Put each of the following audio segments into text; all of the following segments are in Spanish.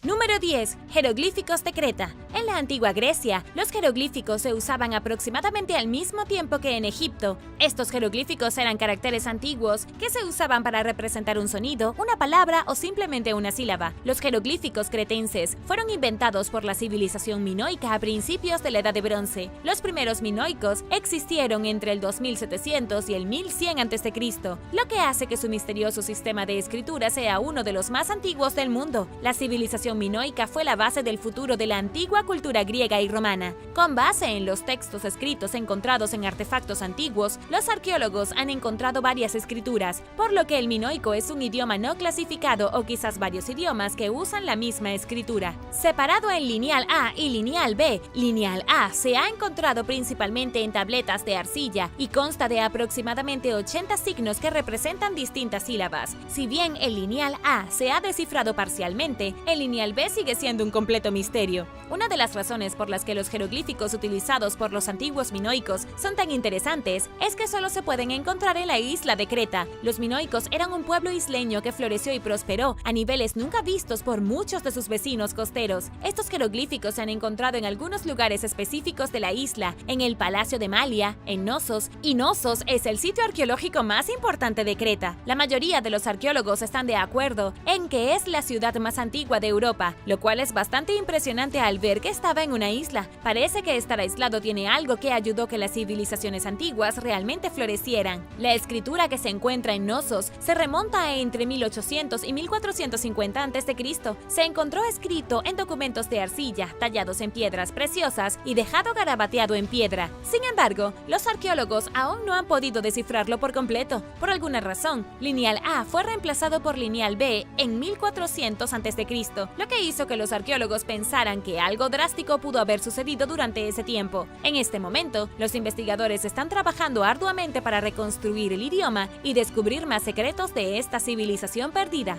Número 10. Jeroglíficos de Creta. En la antigua Grecia, los jeroglíficos se usaban aproximadamente al mismo tiempo que en Egipto. Estos jeroglíficos eran caracteres antiguos que se usaban para representar un sonido, una palabra o simplemente una sílaba. Los jeroglíficos cretenses fueron inventados por la civilización minoica a principios de la Edad de Bronce. Los primeros minoicos existieron entre el 2700 y el 1100 a.C., lo que hace que su misterioso sistema de escritura sea uno de los más antiguos del mundo. La civilización minoica fue la base del futuro de la antigua cultura griega y romana. Con base en los textos escritos encontrados en artefactos antiguos, los arqueólogos han encontrado varias escrituras, por lo que el minoico es un idioma no clasificado o quizás varios idiomas que usan la misma escritura. Separado en lineal A y lineal B, lineal A se ha encontrado principalmente en tabletas de arcilla y consta de aproximadamente 80 signos que representan distintas sílabas. Si bien el lineal A se ha descifrado parcialmente, el lineal B sigue siendo un completo misterio. Una de las razones por las que los jeroglíficos utilizados por los antiguos minoicos son tan interesantes es que solo se pueden encontrar en la isla de Creta. Los minoicos eran un pueblo isleño que floreció y prosperó a niveles nunca vistos por muchos de sus vecinos costeros. Estos jeroglíficos se han encontrado en algunos lugares específicos de la isla, en el Palacio de Malia, en Knossos, y Knossos es el sitio arqueológico más importante de Creta. La mayoría de los arqueólogos están de acuerdo en que es la ciudad más antigua de Europa, lo cual es bastante impresionante al ver que estaba en una isla. Parece que estar aislado tiene algo que ayudó que las civilizaciones antiguas realmente florecieran. La escritura que se encuentra en Knossos se remonta a entre 1800 y 1450 a.C. Se encontró escrito en documentos de arcilla, tallados en piedras preciosas y dejado garabateado en piedra. Sin embargo, los arqueólogos aún no han podido descifrarlo por completo. Por alguna razón, lineal A fue reemplazado por lineal B en 1400 a.C., lo que hizo que los arqueólogos pensaran que algo drástico pudo haber sucedido durante ese tiempo. En este momento, los investigadores están trabajando arduamente para reconstruir el idioma y descubrir más secretos de esta civilización perdida.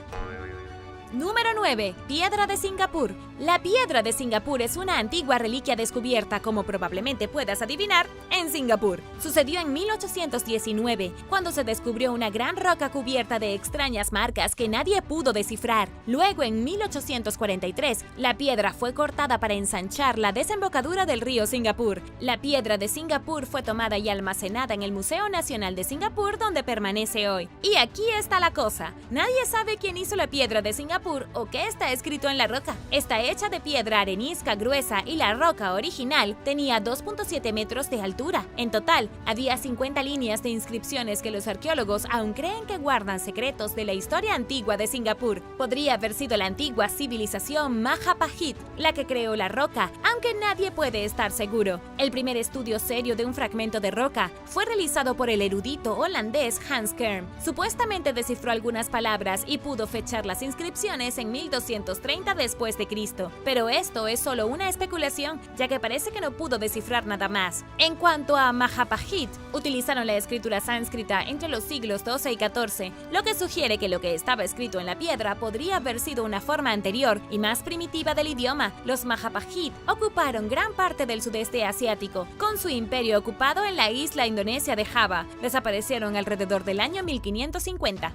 Número 9. Piedra de Singapur. La piedra de Singapur es una antigua reliquia descubierta, como probablemente puedas adivinar, en Singapur. Sucedió en 1819, cuando se descubrió una gran roca cubierta de extrañas marcas que nadie pudo descifrar. Luego, en 1843, la piedra fue cortada para ensanchar la desembocadura del río Singapur. La piedra de Singapur fue tomada y almacenada en el Museo Nacional de Singapur, donde permanece hoy. Y aquí está la cosa. Nadie sabe quién hizo la piedra de Singapur o qué está escrito en la roca. Está hecha de piedra arenisca gruesa y la roca original tenía 2.7 metros de altura. En total, había 50 líneas de inscripciones que los arqueólogos aún creen que guardan secretos de la historia antigua de Singapur. Podría haber sido la antigua civilización Majapahit la que creó la roca, aunque nadie puede estar seguro. El primer estudio serio de un fragmento de roca fue realizado por el erudito holandés Hans Kerm. Supuestamente descifró algunas palabras y pudo fechar las inscripciones en 1230 después de Cristo, pero esto es solo una especulación, ya que parece que no pudo descifrar nada más. En cuanto a Majapahit, utilizaron la escritura sánscrita entre los siglos XII y XIV, lo que sugiere que lo que estaba escrito en la piedra podría haber sido una forma anterior y más primitiva del idioma. Los Majapahit ocuparon gran parte del sudeste asiático, con su imperio ocupado en la isla indonesia de Java. Desaparecieron alrededor del año 1550.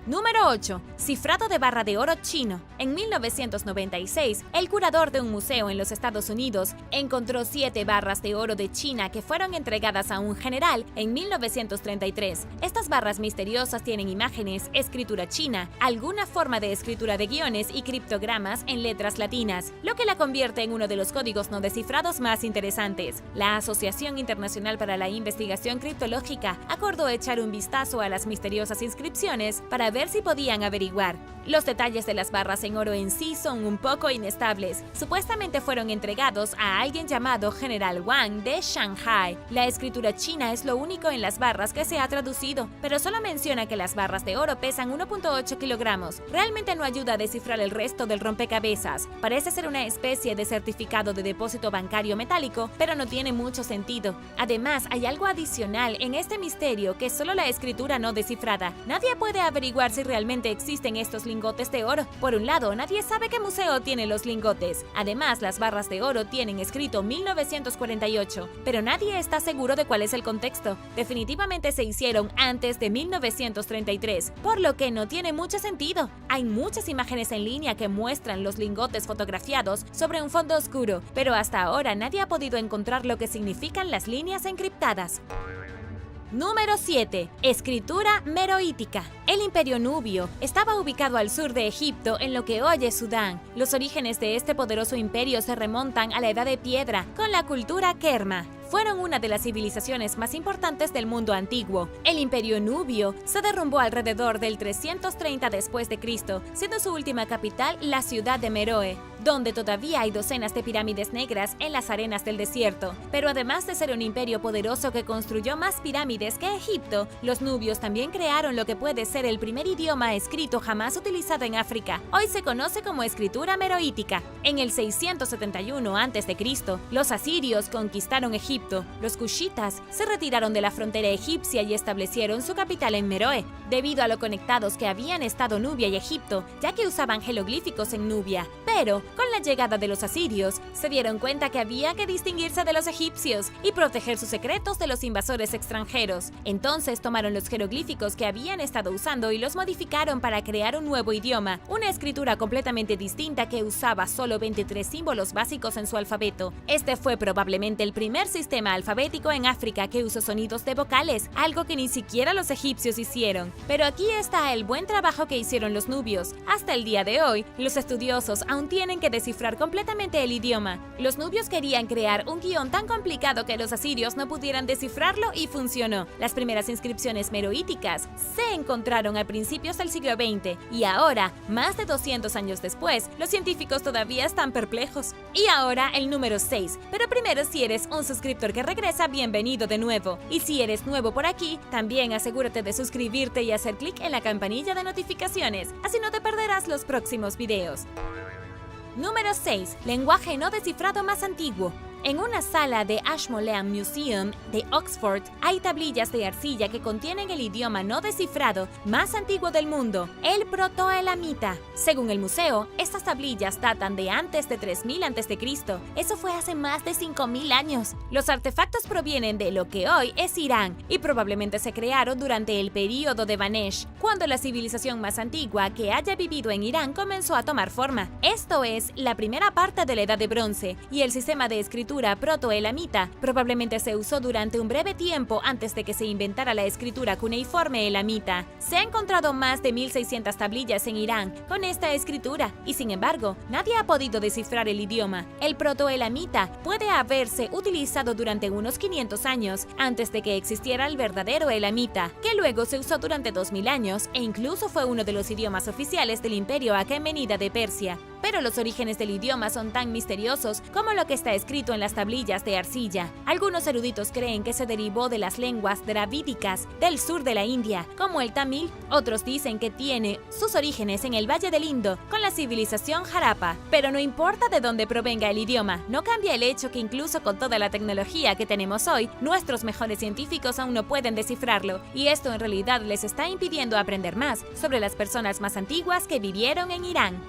Número 8. Cifrado de barra de oro chino. En 1996, el curador de un museo en los Estados Unidos encontró 7 barras de oro de China que fueron entregadas a un general en 1933. Estas barras misteriosas tienen imágenes, escritura china, alguna forma de escritura de guiones y criptogramas en letras latinas, lo que la convierte en uno de los códigos no descifrados más interesantes. La Asociación Internacional para la Investigación Criptológica acordó echar un vistazo a las misteriosas inscripciones para ver si podían averiguar. Los detalles de las barras en oro en sí son un poco inestables. Supuestamente fueron entregados a alguien llamado General Wang de Shanghai. La escritura china es lo único en las barras que se ha traducido, pero solo menciona que las barras de oro pesan 1.8 kilogramos. Realmente no ayuda a descifrar el resto del rompecabezas. Parece ser una especie de certificado de depósito bancario metálico, pero no tiene mucho sentido. Además, hay algo adicional en este misterio que es solo la escritura no descifrada. Nadie puede averiguar averiguar si realmente existen estos lingotes de oro. Por un lado, nadie sabe qué museo tiene los lingotes. Además, las barras de oro tienen escrito 1948, pero nadie está seguro de cuál es el contexto. Definitivamente se hicieron antes de 1933, por lo que no tiene mucho sentido. Hay muchas imágenes en línea que muestran los lingotes fotografiados sobre un fondo oscuro, pero hasta ahora nadie ha podido encontrar lo que significan las líneas encriptadas. Número 7. Escritura meroítica. El Imperio Nubio estaba ubicado al sur de Egipto, en lo que hoy es Sudán. Los orígenes de este poderoso imperio se remontan a la Edad de Piedra, con la cultura Kerma. Fueron una de las civilizaciones más importantes del mundo antiguo. El Imperio Nubio se derrumbó alrededor del 330 después de Cristo, siendo su última capital la ciudad de Meroe, donde todavía hay docenas de pirámides negras en las arenas del desierto. Pero además de ser un imperio poderoso que construyó más pirámides que Egipto, los nubios también crearon lo que puede ser el primer idioma escrito jamás utilizado en África. Hoy se conoce como escritura meroítica. En el 671 a.C., los asirios conquistaron Egipto. Los cushitas se retiraron de la frontera egipcia y establecieron su capital en Meroe, debido a lo conectados que habían estado Nubia y Egipto, ya que usaban jeroglíficos en Nubia. Pero, con la llegada de los asirios, se dieron cuenta que había que distinguirse de los egipcios y proteger sus secretos de los invasores extranjeros. Entonces tomaron los jeroglíficos que habían estado usando y los modificaron para crear un nuevo idioma, una escritura completamente distinta que usaba solo 23 símbolos básicos en su alfabeto. Este fue probablemente el primer sistema alfabético en África que usó sonidos de vocales, algo que ni siquiera los egipcios hicieron. Pero aquí está el buen trabajo que hicieron los nubios. Hasta el día de hoy, los estudiosos aún tienen que descifrar completamente el idioma. Los nubios querían crear un guión tan complicado que los asirios no pudieran descifrarlo y funcionó. Las primeras inscripciones meroíticas se encontraron a principios del siglo XX y ahora, más de 200 años después, los científicos todavía están perplejos. Y ahora el número 6. Pero primero, si eres un suscriptor que regresa, bienvenido de nuevo. Y si eres nuevo por aquí, también asegúrate de suscribirte y hacer clic en la campanilla de notificaciones, así no te perderás los próximos videos. Número 6. Lenguaje no descifrado más antiguo. En una sala de Ashmolean Museum de Oxford hay tablillas de arcilla que contienen el idioma no descifrado más antiguo del mundo, el protoelamita. Según el museo, estas tablillas datan de antes de 3000 a.C. Eso fue hace más de 5000 años. Los artefactos provienen de lo que hoy es Irán y probablemente se crearon durante el período de Banesh, cuando la civilización más antigua que haya vivido en Irán comenzó a tomar forma. Esto es la primera parte de la Edad de Bronce, y el sistema de escritura protoelamita probablemente se usó durante un breve tiempo antes de que se inventara la escritura cuneiforme elamita. Se ha encontrado más de 1600 tablillas en Irán con esta escritura y, sin embargo, nadie ha podido descifrar el idioma. El protoelamita puede haberse utilizado durante unos 500 años antes de que existiera el verdadero elamita, que luego se usó durante 2000 años e incluso fue uno de los idiomas oficiales del Imperio Aquemenida de Persia. Pero los orígenes del idioma son tan misteriosos como lo que está escrito en las tablillas de arcilla. Algunos eruditos creen que se derivó de las lenguas dravídicas del sur de la India, como el tamil. Otros dicen que tiene sus orígenes en el Valle del Indo, con la civilización Harappa. Pero no importa de dónde provenga el idioma, no cambia el hecho que incluso con toda la tecnología que tenemos hoy, nuestros mejores científicos aún no pueden descifrarlo, y esto en realidad les está impidiendo aprender más sobre las personas más antiguas que vivieron en Irán.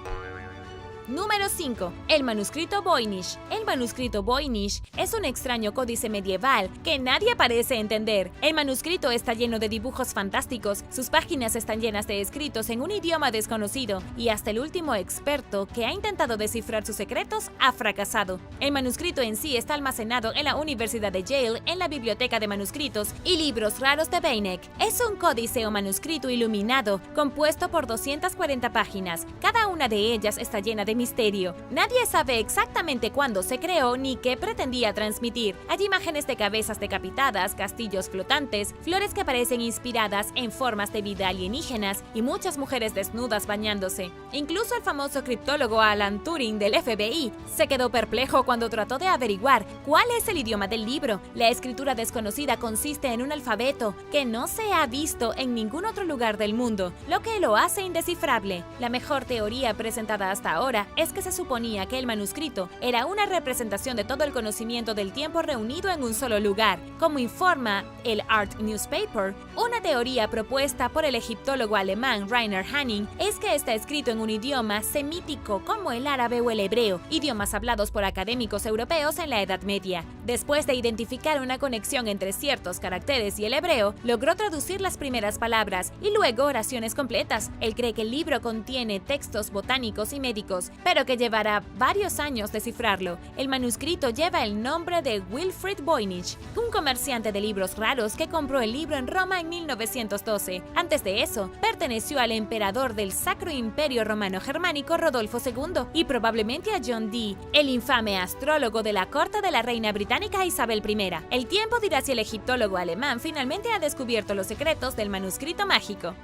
Número 5. El manuscrito Voynich. El manuscrito Voynich es un extraño códice medieval que nadie parece entender. El manuscrito está lleno de dibujos fantásticos, sus páginas están llenas de escritos en un idioma desconocido, y hasta el último experto que ha intentado descifrar sus secretos ha fracasado. El manuscrito en sí está almacenado en la Universidad de Yale en la Biblioteca de Manuscritos y Libros Raros de Beinecke. Es un códice o manuscrito iluminado, compuesto por 240 páginas. Cada una de ellas está llena de misterio. Nadie sabe exactamente cuándo se creó ni qué pretendía transmitir. Hay imágenes de cabezas decapitadas, castillos flotantes, flores que parecen inspiradas en formas de vida alienígenas y muchas mujeres desnudas bañándose. Incluso el famoso criptólogo Alan Turing del FBI se quedó perplejo cuando trató de averiguar cuál es el idioma del libro. La escritura desconocida consiste en un alfabeto que no se ha visto en ningún otro lugar del mundo, lo que lo hace indescifrable. La mejor teoría presentada hasta ahora es que se suponía que el manuscrito era una representación de todo el conocimiento del tiempo reunido en un solo lugar. Como informa el Art Newspaper, una teoría propuesta por el egiptólogo alemán Rainer Hanning es que está escrito en un idioma semítico como el árabe o el hebreo, idiomas hablados por académicos europeos en la Edad Media. Después de identificar una conexión entre ciertos caracteres y el hebreo, logró traducir las primeras palabras y luego oraciones completas. Él cree que el libro contiene textos botánicos y médicos, pero que llevará varios años descifrarlo. El manuscrito lleva el nombre de Wilfried Voynich, un comerciante de libros raros que compró el libro en Roma en 1912. Antes de eso, perteneció al emperador del Sacro Imperio Romano Germánico Rodolfo II y probablemente a John Dee, el infame astrólogo de la corte de la reina británica Isabel I. El tiempo dirá si el egiptólogo alemán finalmente ha descubierto los secretos del manuscrito mágico.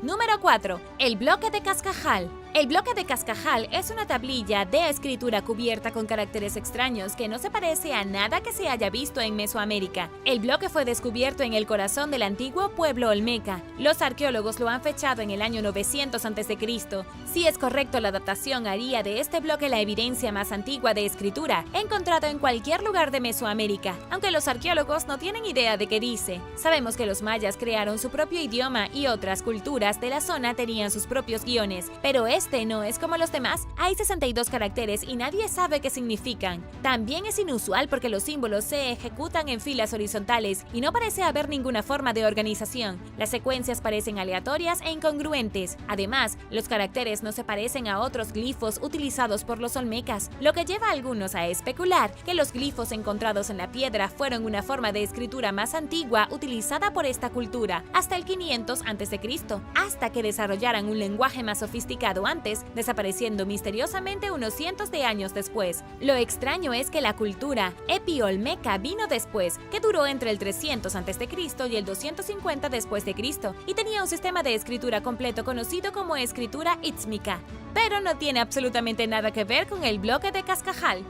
Número 4. El bloque de Cascajal. El bloque de Cascajal es una tablilla de escritura cubierta con caracteres extraños que no se parece a nada que se haya visto en Mesoamérica. El bloque fue descubierto en el corazón del antiguo pueblo olmeca. Los arqueólogos lo han fechado en el año 900 a.C. Si es correcto, la datación haría de este bloque la evidencia más antigua de escritura encontrado en cualquier lugar de Mesoamérica, aunque los arqueólogos no tienen idea de qué dice. Sabemos que los mayas crearon su propio idioma y otras culturas de la zona tenían sus propios guiones, pero este no es como los demás. Hay 62 caracteres y nadie sabe qué significan. También es inusual porque los símbolos se ejecutan en filas horizontales y no parece haber ninguna forma de organización. Las secuencias parecen aleatorias e incongruentes. Además, los caracteres no se parecen a otros glifos utilizados por los olmecas, lo que lleva a algunos a especular que los glifos encontrados en la piedra fueron una forma de escritura más antigua utilizada por esta cultura hasta el 500 a.C., hasta que desarrollaran un lenguaje más sofisticado antes, desapareciendo misteriosamente unos cientos de años después. Lo extraño es que la cultura epi-olmeca vino después, que duró entre el 300 a.C. y el 250 después de Cristo, y tenía un sistema de escritura completo conocido como escritura ítzmica, pero no tiene absolutamente nada que ver con el bloque de Cascajal.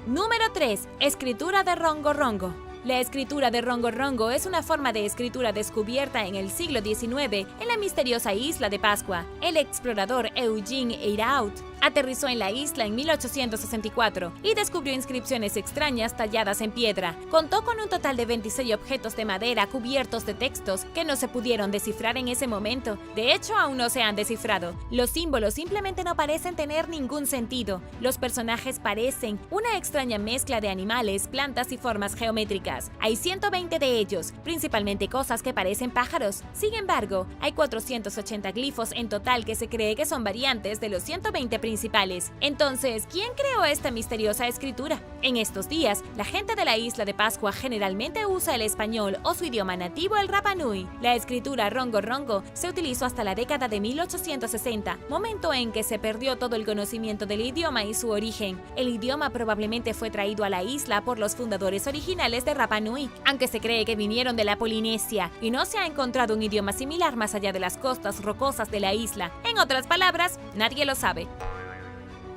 Número 3. Escritura de Rongo Rongo. La escritura de Rongo Rongo es una forma de escritura descubierta en el siglo XIX en la misteriosa isla de Pascua. El explorador Eugene Eyraud aterrizó en la isla en 1864 y descubrió inscripciones extrañas talladas en piedra. Contó con un total de 26 objetos de madera cubiertos de textos que no se pudieron descifrar en ese momento. De hecho, aún no se han descifrado. Los símbolos simplemente no parecen tener ningún sentido. Los personajes parecen una extraña mezcla de animales, plantas y formas geométricas. Hay 120 de ellos, principalmente cosas que parecen pájaros. Sin embargo, hay 480 glifos en total que se cree que son variantes de los 120 principales. Entonces, ¿quién creó esta misteriosa escritura? En estos días, la gente de la isla de Pascua generalmente usa el español o su idioma nativo, el Rapa Nui. La escritura Rongo Rongo se utilizó hasta la década de 1860, momento en que se perdió todo el conocimiento del idioma y su origen. El idioma probablemente fue traído a la isla por los fundadores originales de Rapa Nui, aunque se cree que vinieron de la Polinesia y no se ha encontrado un idioma similar más allá de las costas rocosas de la isla. En otras palabras, nadie lo sabe.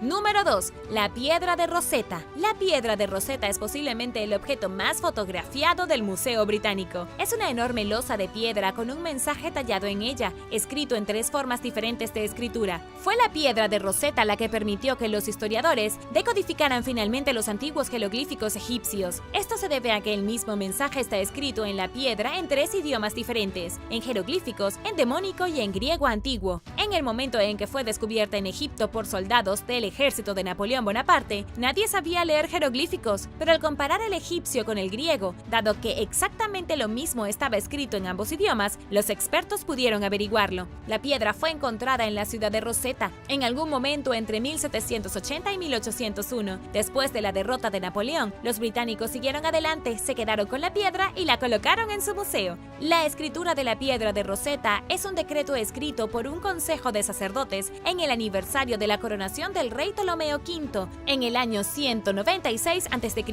Número 2. La piedra de Rosetta. La piedra de Rosetta es posiblemente el objeto más fotografiado del Museo Británico. Es una enorme losa de piedra con un mensaje tallado en ella, escrito en 3 formas diferentes de escritura. Fue la piedra de Rosetta la que permitió que los historiadores decodificaran finalmente los antiguos jeroglíficos egipcios. Esto se debe a que el mismo mensaje está escrito en la piedra en 3 idiomas diferentes, en jeroglíficos, en demónico y en griego antiguo. En el momento en que fue descubierta en Egipto por soldados del ejército de Napoleón Bonaparte, nadie sabía leer jeroglíficos, pero al comparar el egipcio con el griego, dado que exactamente lo mismo estaba escrito en ambos idiomas, los expertos pudieron averiguarlo. La piedra fue encontrada en la ciudad de Rosetta, en algún momento entre 1780 y 1801. Después de la derrota de Napoleón, los británicos siguieron adelante, se quedaron con la piedra y la colocaron en su museo. La escritura de la piedra de Rosetta es un decreto escrito por un consejo de sacerdotes en el aniversario de la coronación del rey Ptolomeo V en el año 196 a.C.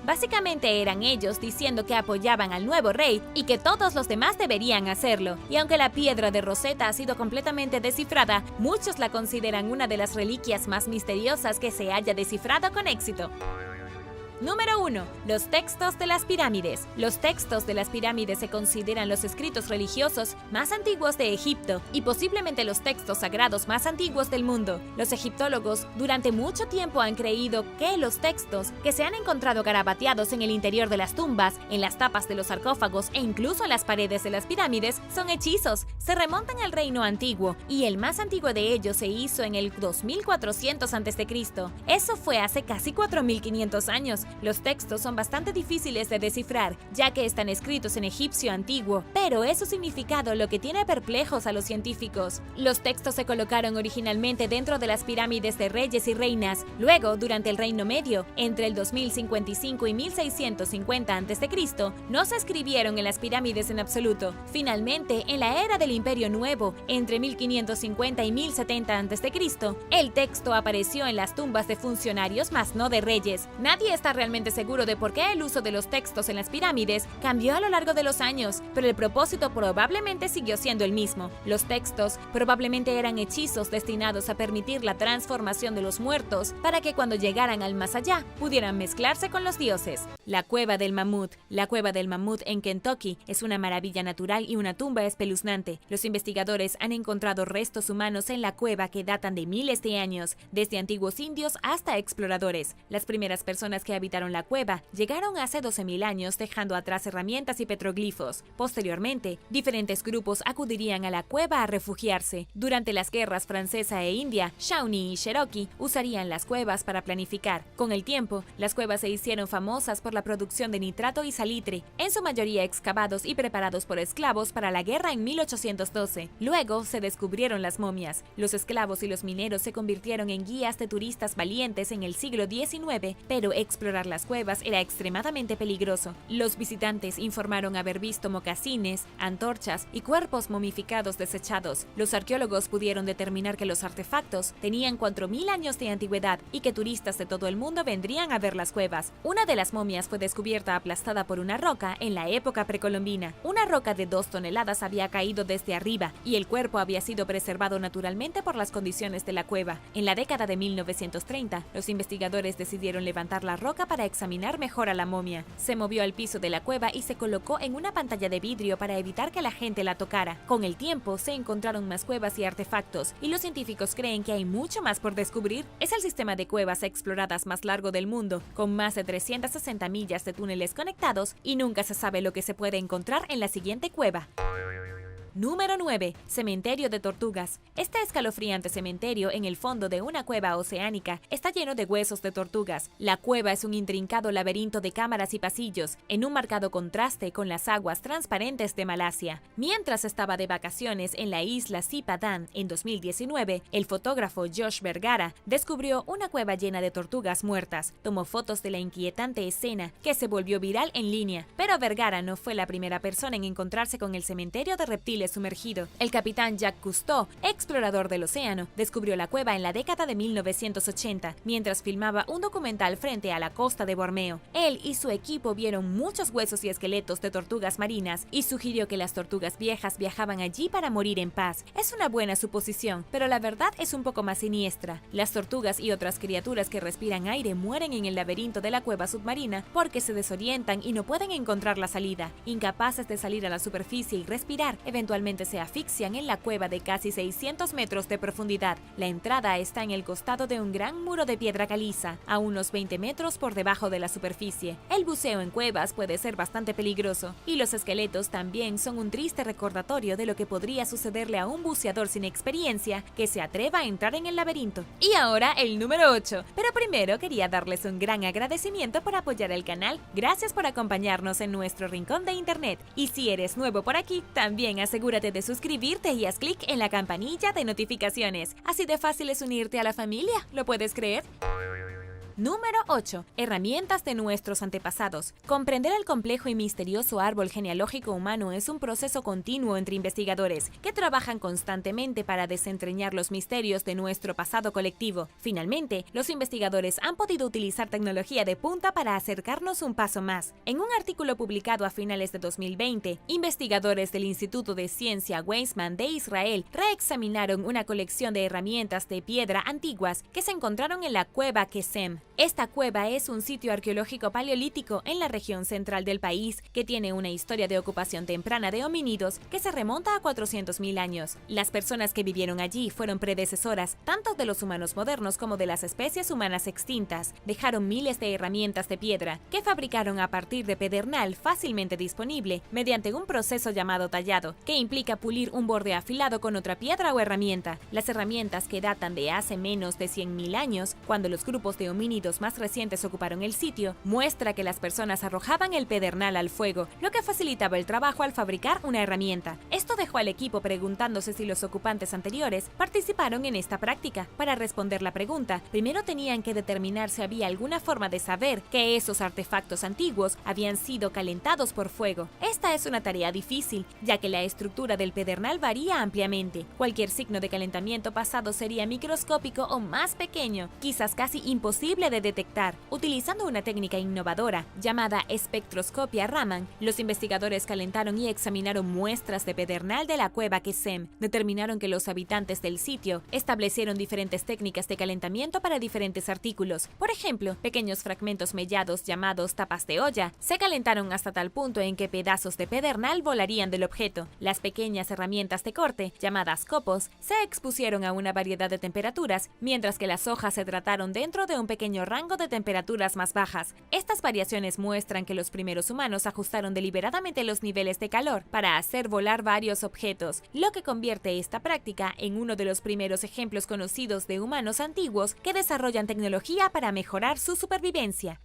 Básicamente eran ellos diciendo que apoyaban al nuevo rey y que todos los demás deberían hacerlo. Y aunque la piedra de Rosetta ha sido completamente descifrada, muchos la consideran una de las reliquias más misteriosas que se haya descifrado con éxito. Número 1. Los textos de las pirámides. Los textos de las pirámides se consideran los escritos religiosos más antiguos de Egipto y posiblemente los textos sagrados más antiguos del mundo. Los egiptólogos durante mucho tiempo han creído que los textos que se han encontrado garabateados en el interior de las tumbas, en las tapas de los sarcófagos e incluso en las paredes de las pirámides son hechizos. Se remontan al reino antiguo y el más antiguo de ellos se hizo en el 2400 a.C. Eso fue hace casi 4500 años. Los textos son bastante difíciles de descifrar, ya que están escritos en egipcio antiguo, pero es su significado lo que tiene perplejos a los científicos. Los textos se colocaron originalmente dentro de las pirámides de reyes y reinas. Luego, durante el Reino Medio, entre el 2055 y 1650 a.C., no se escribieron en las pirámides en absoluto. Finalmente, en la era del Imperio Nuevo, entre 1550 y 1070 a.C., el texto apareció en las tumbas de funcionarios, mas no de reyes. Nadie está realmente seguro de por qué el uso de los textos en las pirámides cambió a lo largo de los años, pero el propósito probablemente siguió siendo el mismo. Los textos probablemente eran hechizos destinados a permitir la transformación de los muertos para que cuando llegaran al más allá pudieran mezclarse con los dioses. La Cueva del Mamut. La Cueva del Mamut en Kentucky es una maravilla natural y una tumba espeluznante. Los investigadores han encontrado restos humanos en la cueva que datan de miles de años, desde antiguos indios hasta exploradores. Las primeras personas que habitaron la cueva llegaron hace 12.000 años, dejando atrás herramientas y petroglifos. Posteriormente, diferentes grupos acudirían a la cueva a refugiarse. Durante las guerras francesa e india, Shawnee y Cherokee usarían las cuevas para planificar. Con el tiempo, las cuevas se hicieron famosas por la producción de nitrato y salitre, en su mayoría excavados y preparados por esclavos para la guerra en 1812. Luego se descubrieron las momias. Los esclavos y los mineros se convirtieron en guías de turistas valientes en el siglo XIX, pero explorar las cuevas era extremadamente peligroso. Los visitantes informaron haber visto mocasines, antorchas y cuerpos momificados desechados. Los arqueólogos pudieron determinar que los artefactos tenían 4000 años de antigüedad y que turistas de todo el mundo vendrían a ver las cuevas. Una de las momias fue descubierta aplastada por una roca en la época precolombina. Una roca de 2 toneladas había caído desde arriba y el cuerpo había sido preservado naturalmente por las condiciones de la cueva. En la década de 1930, los investigadores decidieron levantar la roca para examinar mejor a la momia. Se movió al piso de la cueva y se colocó en una pantalla de vidrio para evitar que la gente la tocara. Con el tiempo, se encontraron más cuevas y artefactos, y los científicos creen que hay mucho más por descubrir. Es el sistema de cuevas exploradas más largo del mundo, con más de 360 millas de túneles conectados, y nunca se sabe lo que se puede encontrar en la siguiente cueva. Número 9. Cementerio de tortugas. Este escalofriante cementerio en el fondo de una cueva oceánica está lleno de huesos de tortugas. La cueva es un intrincado laberinto de cámaras y pasillos, en un marcado contraste con las aguas transparentes de Malasia. Mientras estaba de vacaciones en la isla Sipadan en 2019, el fotógrafo Josh Vergara descubrió una cueva llena de tortugas muertas. Tomó fotos de la inquietante escena, que se volvió viral en línea. Pero Vergara no fue la primera persona en encontrarse con el cementerio de reptiles sumergido. El capitán Jacques Cousteau, explorador del océano, descubrió la cueva en la década de 1980, mientras filmaba un documental frente a la costa de Borneo. Él y su equipo vieron muchos huesos y esqueletos de tortugas marinas y sugirió que las tortugas viejas viajaban allí para morir en paz. Es una buena suposición, pero la verdad es un poco más siniestra. Las tortugas y otras criaturas que respiran aire mueren en el laberinto de la cueva submarina porque se desorientan y no pueden encontrar la salida. Incapaces de salir a la superficie y respirar, eventualmente se asfixian en la cueva de casi 600 metros de profundidad. La entrada está en el costado de un gran muro de piedra caliza, a unos 20 metros por debajo de la superficie. El buceo en cuevas puede ser bastante peligroso, y los esqueletos también son un triste recordatorio de lo que podría sucederle a un buceador sin experiencia que se atreva a entrar en el laberinto. Y ahora el número 8. Pero primero quería darles un gran agradecimiento por apoyar el canal. Gracias por acompañarnos en nuestro rincón de internet. Y si eres nuevo por aquí, también asegúrate de suscribirte y haz clic en la campanilla de notificaciones. Así de fácil es unirte a la familia, ¿lo puedes creer? Número 8. Herramientas de nuestros antepasados. Comprender el complejo y misterioso árbol genealógico humano es un proceso continuo entre investigadores que trabajan constantemente para desentrañar los misterios de nuestro pasado colectivo. Finalmente, los investigadores han podido utilizar tecnología de punta para acercarnos un paso más. En un artículo publicado a finales de 2020, investigadores del Instituto de Ciencia Weizmann de Israel reexaminaron una colección de herramientas de piedra antiguas que se encontraron en la cueva Kesem, Esta cueva es un sitio arqueológico paleolítico en la región central del país que tiene una historia de ocupación temprana de homínidos que se remonta a 400.000 años. Las personas que vivieron allí fueron predecesoras tanto de los humanos modernos como de las especies humanas extintas. Dejaron miles de herramientas de piedra que fabricaron a partir de pedernal fácilmente disponible mediante un proceso llamado tallado, que implica pulir un borde afilado con otra piedra o herramienta. Las herramientas que datan de hace menos de 100.000 años, cuando los grupos de homínidos más recientes ocuparon el sitio, muestra que las personas arrojaban el pedernal al fuego, lo que facilitaba el trabajo al fabricar una herramienta. Esto dejó al equipo preguntándose si los ocupantes anteriores participaron en esta práctica. Para responder la pregunta, primero tenían que determinar si había alguna forma de saber que esos artefactos antiguos habían sido calentados por fuego. Esta es una tarea difícil, ya que la estructura del pedernal varía ampliamente. Cualquier signo de calentamiento pasado sería microscópico o más pequeño, quizás casi imposible de detectar. Utilizando una técnica innovadora llamada espectroscopia Raman, los investigadores calentaron y examinaron muestras de pedernal de la cueva Kesem. Determinaron que los habitantes del sitio establecieron diferentes técnicas de calentamiento para diferentes artículos. Por ejemplo, pequeños fragmentos mellados llamados tapas de olla se calentaron hasta tal punto en que pedazos de pedernal volarían del objeto. Las pequeñas herramientas de corte, llamadas copos, se expusieron a una variedad de temperaturas, mientras que las hojas se trataron dentro de un pequeño rango de temperaturas más bajas. Estas variaciones muestran que los primeros humanos ajustaron deliberadamente los niveles de calor para hacer volar varios objetos, lo que convierte esta práctica en uno de los primeros ejemplos conocidos de humanos antiguos que desarrollan tecnología para mejorar su supervivencia.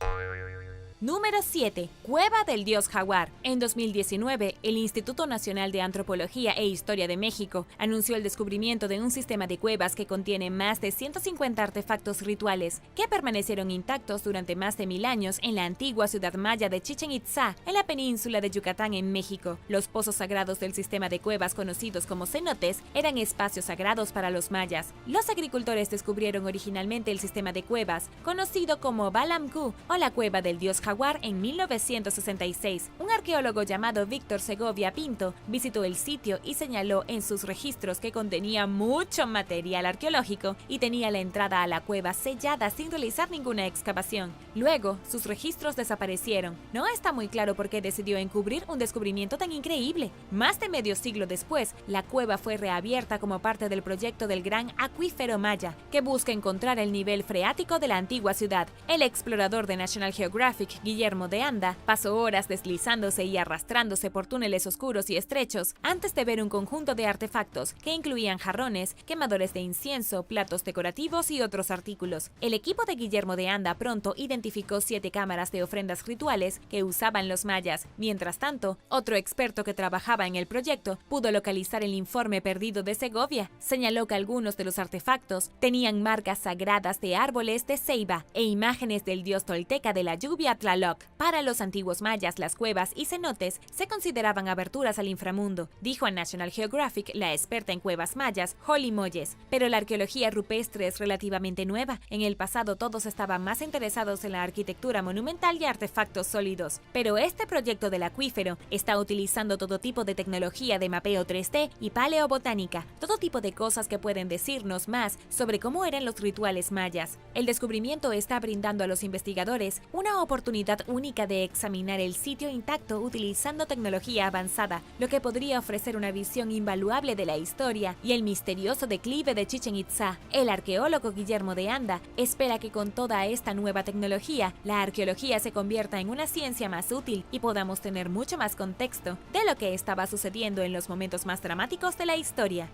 Número 7. Cueva del Dios Jaguar. En 2019, el Instituto Nacional de Antropología e Historia de México anunció el descubrimiento de un sistema de cuevas que contiene más de 150 artefactos rituales que permanecieron intactos durante más de 1000 años en la antigua ciudad maya de Chichén Itzá, en la península de Yucatán, en México. Los pozos sagrados del sistema de cuevas, conocidos como cenotes, eran espacios sagrados para los mayas. Los agricultores descubrieron originalmente el sistema de cuevas, conocido como Balamku o la Cueva del Dios Jaguar, en 1966. Un arqueólogo llamado Víctor Segovia Pinto visitó el sitio y señaló en sus registros que contenía mucho material arqueológico y tenía la entrada a la cueva sellada sin realizar ninguna excavación. Luego, sus registros desaparecieron. No está muy claro por qué decidió encubrir un descubrimiento tan increíble. Más de medio siglo después, la cueva fue reabierta como parte del proyecto del Gran Acuífero Maya, que busca encontrar el nivel freático de la antigua ciudad. El explorador de National Geographic, Guillermo de Anda, pasó horas deslizándose y arrastrándose por túneles oscuros y estrechos antes de ver un conjunto de artefactos que incluían jarrones, quemadores de incienso, platos decorativos y otros artículos. El equipo de Guillermo de Anda pronto identificó 7 cámaras de ofrendas rituales que usaban los mayas. Mientras tanto, otro experto que trabajaba en el proyecto pudo localizar el informe perdido de Segovia. Señaló que algunos de los artefactos tenían marcas sagradas de árboles de ceiba e imágenes del dios tolteca de la lluvia Tlaloc. Para los antiguos mayas, las cuevas y cenotes se consideraban aberturas al inframundo, dijo a National Geographic la experta en cuevas mayas, Holly Moyes. Pero la arqueología rupestre es relativamente nueva. En el pasado todos estaban más interesados en la arquitectura monumental y artefactos sólidos. Pero este proyecto del acuífero está utilizando todo tipo de tecnología de mapeo 3D y paleobotánica, todo tipo de cosas que pueden decirnos más sobre cómo eran los rituales mayas. El descubrimiento está brindando a los investigadores una oportunidad única de examinar el sitio intacto utilizando tecnología avanzada, lo que podría ofrecer una visión invaluable de la historia y el misterioso declive de Chichén Itzá. El arqueólogo Guillermo de Anda espera que con toda esta nueva tecnología, la arqueología se convierta en una ciencia más útil y podamos tener mucho más contexto de lo que estaba sucediendo en los momentos más dramáticos de la historia.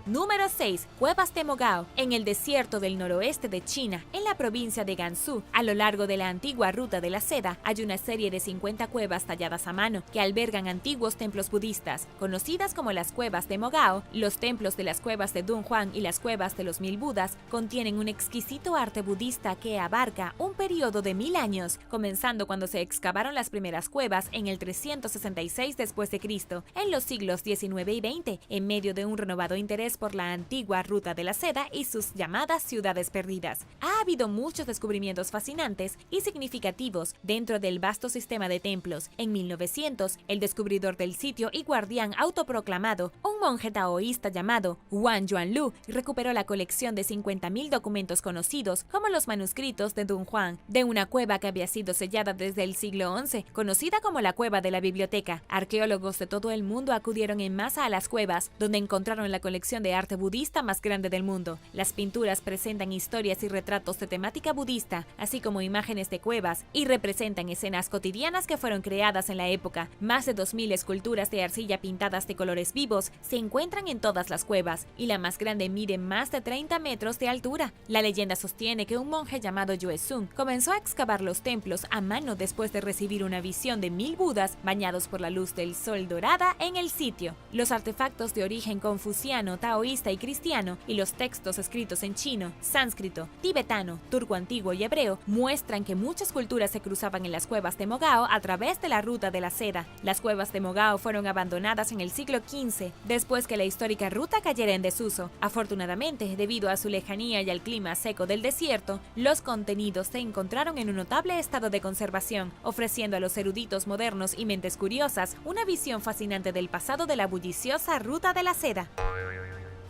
Número 6. Cuevas de Mogao. En el desierto del noroeste de China, en la provincia de Gansu, a lo largo de la antigua ruta de la seda, hay una serie de 50 cuevas talladas a mano que albergan antiguos templos budistas. Conocidas como las cuevas de Mogao, los templos de las cuevas de Dunhuang y las cuevas de los 1000 Budas contienen un exquisito arte budista que abarca un periodo de 1000 años, comenzando cuando se excavaron las primeras cuevas en el 366 después de Cristo, en los siglos XIX y XX, en medio de un renovado interés interés por la antigua Ruta de la Seda y sus llamadas ciudades perdidas. Ha habido muchos descubrimientos fascinantes y significativos dentro del vasto sistema de templos. En 1900, el descubridor del sitio y guardián autoproclamado, un monje taoísta llamado Wang Yuanlu, recuperó la colección de 50.000 documentos conocidos como los manuscritos de Dunhuang, de una cueva que había sido sellada desde el siglo XI, conocida como la Cueva de la Biblioteca. Arqueólogos de todo el mundo acudieron en masa a las cuevas, donde encontraron la colección de arte budista más grande del mundo. Las pinturas presentan historias y retratos de temática budista, así como imágenes de cuevas, y representan escenas cotidianas que fueron creadas en la época. Más de 2.000 esculturas de arcilla pintadas de colores vivos se encuentran en todas las cuevas, y la más grande mide más de 30 metros de altura. La leyenda sostiene que un monje llamado Yue Sun comenzó a excavar los templos a mano después de recibir una visión de 1000 budas bañados por la luz del sol dorada en el sitio. Los artefactos de origen confuciano, taoísta y cristiano, y los textos escritos en chino, sánscrito, tibetano, turco antiguo y hebreo muestran que muchas culturas se cruzaban en las cuevas de Mogao a través de la Ruta de la Seda. Las cuevas de Mogao fueron abandonadas en el siglo XV, después que la histórica ruta cayera en desuso. Afortunadamente, debido a su lejanía y al clima seco del desierto, los contenidos se encontraron en un notable estado de conservación, ofreciendo a los eruditos modernos y mentes curiosas una visión fascinante del pasado de la bulliciosa Ruta de la Seda.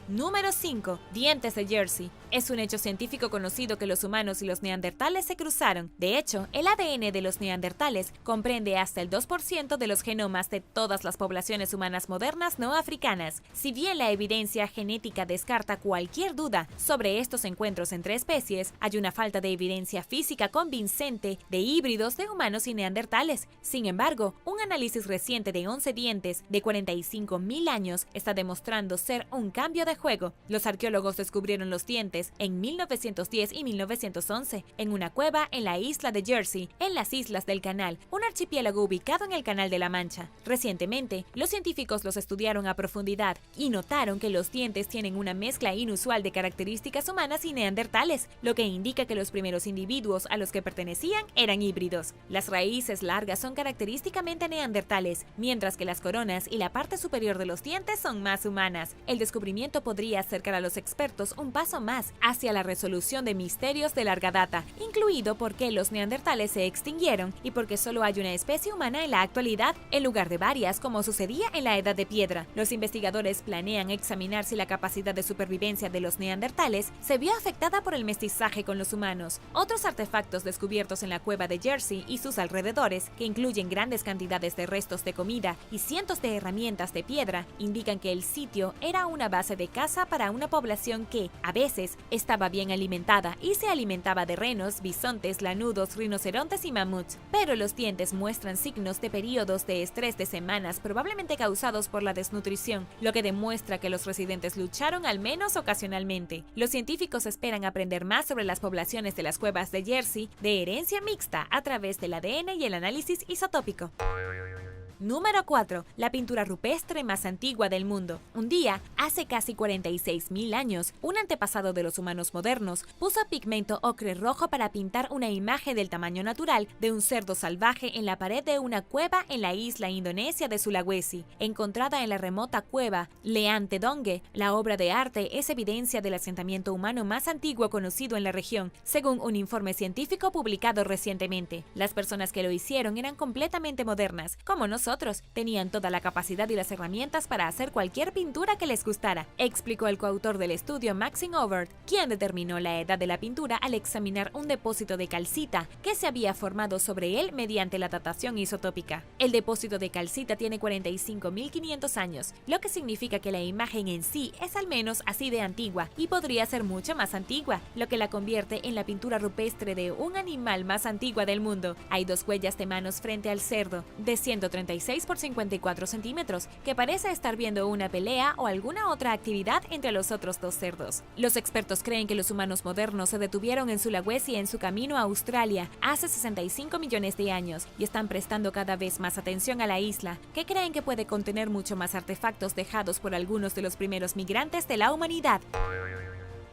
Número 5. Dientes de Jersey. Es un hecho científico conocido que los humanos y los neandertales se cruzaron. De hecho, el ADN de los neandertales comprende hasta el 2% de los genomas de todas las poblaciones humanas modernas no africanas. Si bien la evidencia genética descarta cualquier duda sobre estos encuentros entre especies, hay una falta de evidencia física convincente de híbridos de humanos y neandertales. Sin embargo, un análisis reciente de 11 dientes de 45.000 años está demostrando ser un cambio de juego. Los arqueólogos descubrieron los dientes en 1910 y 1911 en una cueva en la isla de Jersey, en las Islas del Canal, un archipiélago ubicado en el Canal de la Mancha. Recientemente, los científicos los estudiaron a profundidad y notaron que los dientes tienen una mezcla inusual de características humanas y neandertales, lo que indica que los primeros individuos a los que pertenecían eran híbridos. Las raíces largas son característicamente neandertales, mientras que las coronas y la parte superior de los dientes son más humanas. El descubrimiento podría acercar a los expertos un paso más hacia la resolución de misterios de larga data, incluido por qué los neandertales se extinguieron y por qué solo hay una especie humana en la actualidad, en lugar de varias como sucedía en la Edad de Piedra. Los investigadores planean examinar si la capacidad de supervivencia de los neandertales se vio afectada por el mestizaje con los humanos. Otros artefactos descubiertos en la cueva de Jersey y sus alrededores, que incluyen grandes cantidades de restos de comida y cientos de herramientas de piedra, indican que el sitio era una base de caza para una población que, a veces, estaba bien alimentada y se alimentaba de renos, bisontes, lanudos, rinocerontes y mamuts. Pero los dientes muestran signos de periodos de estrés de semanas probablemente causados por la desnutrición, lo que demuestra que los residentes lucharon al menos ocasionalmente. Los científicos esperan aprender más sobre las poblaciones de las cuevas de Jersey de herencia mixta a través del ADN y el análisis isotópico. Número 4. La pintura rupestre más antigua del mundo. Un día, hace casi 46.000 años, un antepasado de los humanos modernos puso pigmento ocre rojo para pintar una imagen del tamaño natural de un cerdo salvaje en la pared de una cueva en la isla indonesia de Sulawesi. Encontrada en la remota cueva Leante Donge, la obra de arte es evidencia del asentamiento humano más antiguo conocido en la región, según un informe científico publicado recientemente. Las personas que lo hicieron eran completamente modernas, como nosotros. Tenían toda la capacidad y las herramientas para hacer cualquier pintura que les gustara, explicó el coautor del estudio Maxine Overt, quien determinó la edad de la pintura al examinar un depósito de calcita que se había formado sobre él mediante la datación isotópica. El depósito de calcita tiene 45.500 años, lo que significa que la imagen en sí es al menos así de antigua y podría ser mucho más antigua, lo que la convierte en la pintura rupestre de un animal más antigua del mundo. Hay dos huellas de manos frente al cerdo, de 136 por 54 centímetros, que parece estar viendo una pelea o alguna otra actividad entre los otros dos cerdos. Los expertos creen que los humanos modernos se detuvieron en Sulawesi en su camino a Australia hace 65 millones de años y están prestando cada vez más atención a la isla, que creen que puede contener mucho más artefactos dejados por algunos de los primeros migrantes de la humanidad.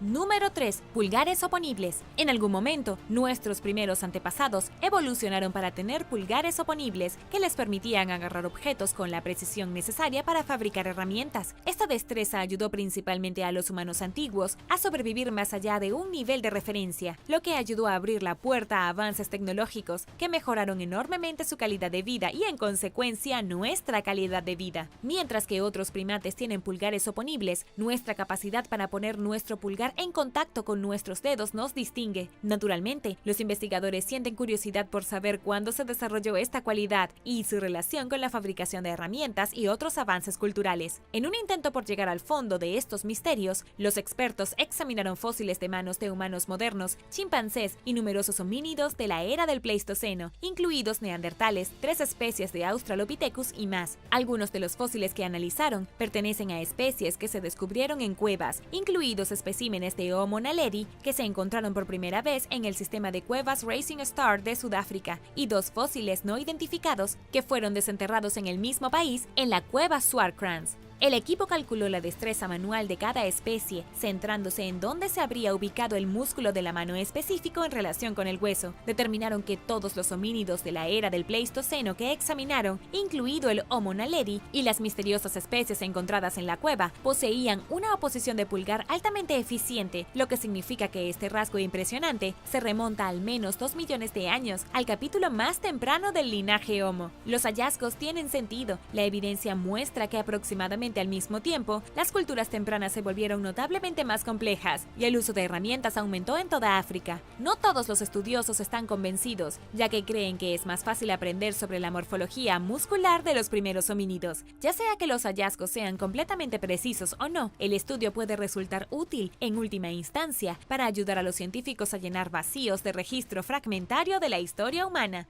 Número 3. Pulgares oponibles. En algún momento, nuestros primeros antepasados evolucionaron para tener pulgares oponibles que les permitían agarrar objetos con la precisión necesaria para fabricar herramientas. Esta destreza ayudó principalmente a los humanos antiguos a sobrevivir más allá de un nivel de referencia, lo que ayudó a abrir la puerta a avances tecnológicos que mejoraron enormemente su calidad de vida y, en consecuencia, nuestra calidad de vida. Mientras que otros primates tienen pulgares oponibles, nuestra capacidad para poner nuestro pulgar en contacto con nuestros dedos nos distingue. Naturalmente, los investigadores sienten curiosidad por saber cuándo se desarrolló esta cualidad y su relación con la fabricación de herramientas y otros avances culturales. En un intento por llegar al fondo de estos misterios, los expertos examinaron fósiles de manos de humanos modernos, chimpancés y numerosos homínidos de la era del Pleistoceno, incluidos neandertales, 3 especies de Australopithecus y más. Algunos de los fósiles que analizaron pertenecen a especies que se descubrieron en cuevas, incluidos especímenes de Homo naledi que se encontraron por primera vez en el sistema de cuevas Rising Star de Sudáfrica, y 2 fósiles no identificados que fueron desenterrados en el mismo país en la cueva Swartkrans. El equipo calculó la destreza manual de cada especie, centrándose en dónde se habría ubicado el músculo de la mano específico en relación con el hueso. Determinaron que todos los homínidos de la era del Pleistoceno que examinaron, incluido el Homo naledi y las misteriosas especies encontradas en la cueva, poseían una oposición de pulgar altamente eficiente, lo que significa que este rasgo impresionante se remonta al menos 2 millones de años, al capítulo más temprano del linaje Homo. Los hallazgos tienen sentido. La evidencia muestra que aproximadamente al mismo tiempo, las culturas tempranas se volvieron notablemente más complejas y el uso de herramientas aumentó en toda África. No todos los estudiosos están convencidos, ya que creen que es más fácil aprender sobre la morfología muscular de los primeros homínidos. Ya sea que los hallazgos sean completamente precisos o no, el estudio puede resultar útil, en última instancia, para ayudar a los científicos a llenar vacíos de registro fragmentario de la historia humana.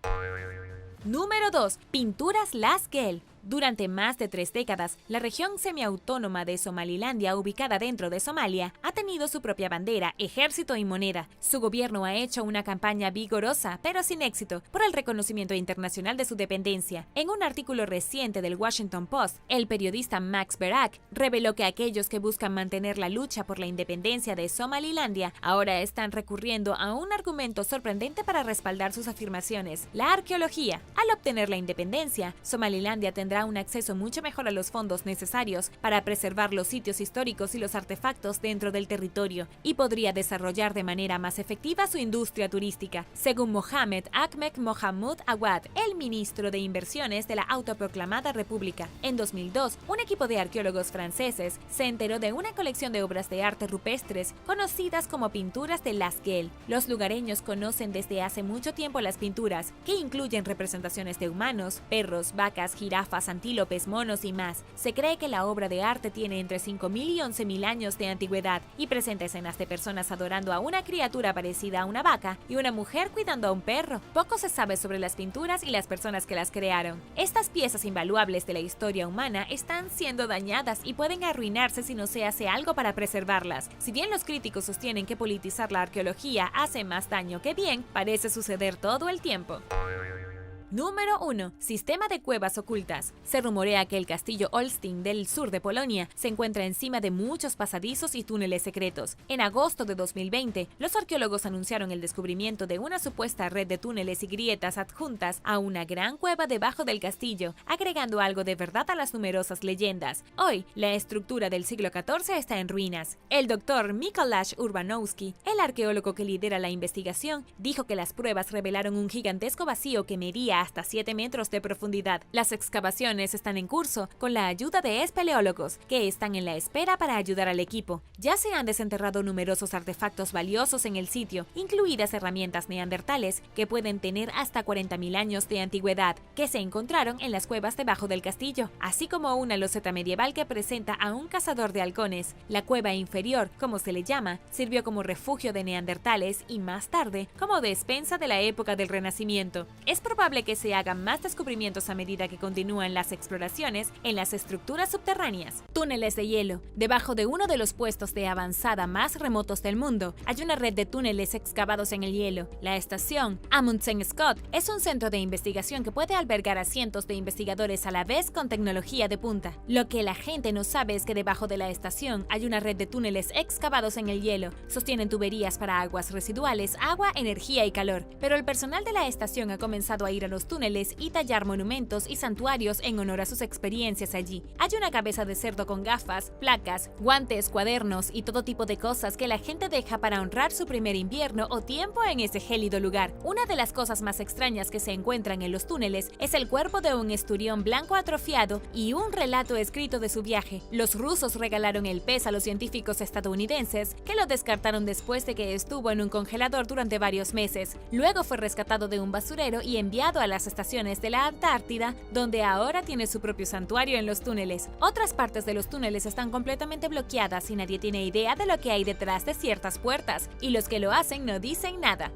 Número 2. Pinturas Lascelles. Durante más de 3 décadas, la región semiautónoma de Somalilandia, ubicada dentro de Somalia, ha tenido su propia bandera, ejército y moneda. Su gobierno ha hecho una campaña vigorosa, pero sin éxito, por el reconocimiento internacional de su dependencia. En un artículo reciente del Washington Post, el periodista Max Berak reveló que aquellos que buscan mantener la lucha por la independencia de Somalilandia ahora están recurriendo a un argumento sorprendente para respaldar sus afirmaciones: la arqueología. Al obtener la independencia, Somalilandia tendrá un acceso mucho mejor a los fondos necesarios para preservar los sitios históricos y los artefactos dentro del territorio, y podría desarrollar de manera más efectiva su industria turística, según Mohamed Ahmed Mohamud Awad, el ministro de Inversiones de la autoproclamada República. En 2002, un equipo de arqueólogos franceses se enteró de una colección de obras de arte rupestres conocidas como pinturas de Lascelles. Los lugareños conocen desde hace mucho tiempo las pinturas, que incluyen representaciones de humanos, perros, vacas, jirafas, antílopes, monos y más. Se cree que la obra de arte tiene entre 5.000 y 11.000 años de antigüedad y presenta escenas de personas adorando a una criatura parecida a una vaca y una mujer cuidando a un perro. Poco se sabe sobre las pinturas y las personas que las crearon. Estas piezas invaluables de la historia humana están siendo dañadas y pueden arruinarse si no se hace algo para preservarlas. Si bien los críticos sostienen que politizar la arqueología hace más daño que bien, parece suceder todo el tiempo. Número 1. Sistema de cuevas ocultas. Se rumorea que el castillo Olsztyn del sur de Polonia se encuentra encima de muchos pasadizos y túneles secretos. En agosto de 2020, los arqueólogos anunciaron el descubrimiento de una supuesta red de túneles y grietas adjuntas a una gran cueva debajo del castillo, agregando algo de verdad a las numerosas leyendas. Hoy, la estructura del siglo XIV está en ruinas. El doctor Mikołaj Urbanowski, el arqueólogo que lidera la investigación, dijo que las pruebas revelaron un gigantesco vacío que medía hasta 7 metros de profundidad. Las excavaciones están en curso con la ayuda de espeleólogos, que están en la espera para ayudar al equipo. Ya se han desenterrado numerosos artefactos valiosos en el sitio, incluidas herramientas neandertales que pueden tener hasta 40.000 años de antigüedad, que se encontraron en las cuevas debajo del castillo, así como una loseta medieval que presenta a un cazador de halcones. La cueva inferior, como se le llama, sirvió como refugio de neandertales y más tarde como despensa de la época del Renacimiento. Es probable que que se hagan más descubrimientos a medida que continúan las exploraciones en las estructuras subterráneas. Túneles de hielo. Debajo de uno de los puestos de avanzada más remotos del mundo, hay una red de túneles excavados en el hielo. La estación Amundsen Scott es un centro de investigación que puede albergar a cientos de investigadores a la vez con tecnología de punta. Lo que la gente no sabe es que debajo de la estación hay una red de túneles excavados en el hielo. Sostienen tuberías para aguas residuales, agua, energía y calor. Pero el personal de la estación ha comenzado a ir a los túneles y tallar monumentos y santuarios en honor a sus experiencias allí. Hay una cabeza de cerdo con gafas, placas, guantes, cuadernos y todo tipo de cosas que la gente deja para honrar su primer invierno o tiempo en ese gélido lugar. Una de las cosas más extrañas que se encuentran en los túneles es el cuerpo de un esturión blanco atrofiado y un relato escrito de su viaje. Los rusos regalaron el pez a los científicos estadounidenses, que lo descartaron después de que estuvo en un congelador durante varios meses. Luego fue rescatado de un basurero y enviado a las estaciones de la Antártida, donde ahora tiene su propio santuario en los túneles. Otras partes de los túneles están completamente bloqueadas y nadie tiene idea de lo que hay detrás de ciertas puertas, y los que lo hacen no dicen nada.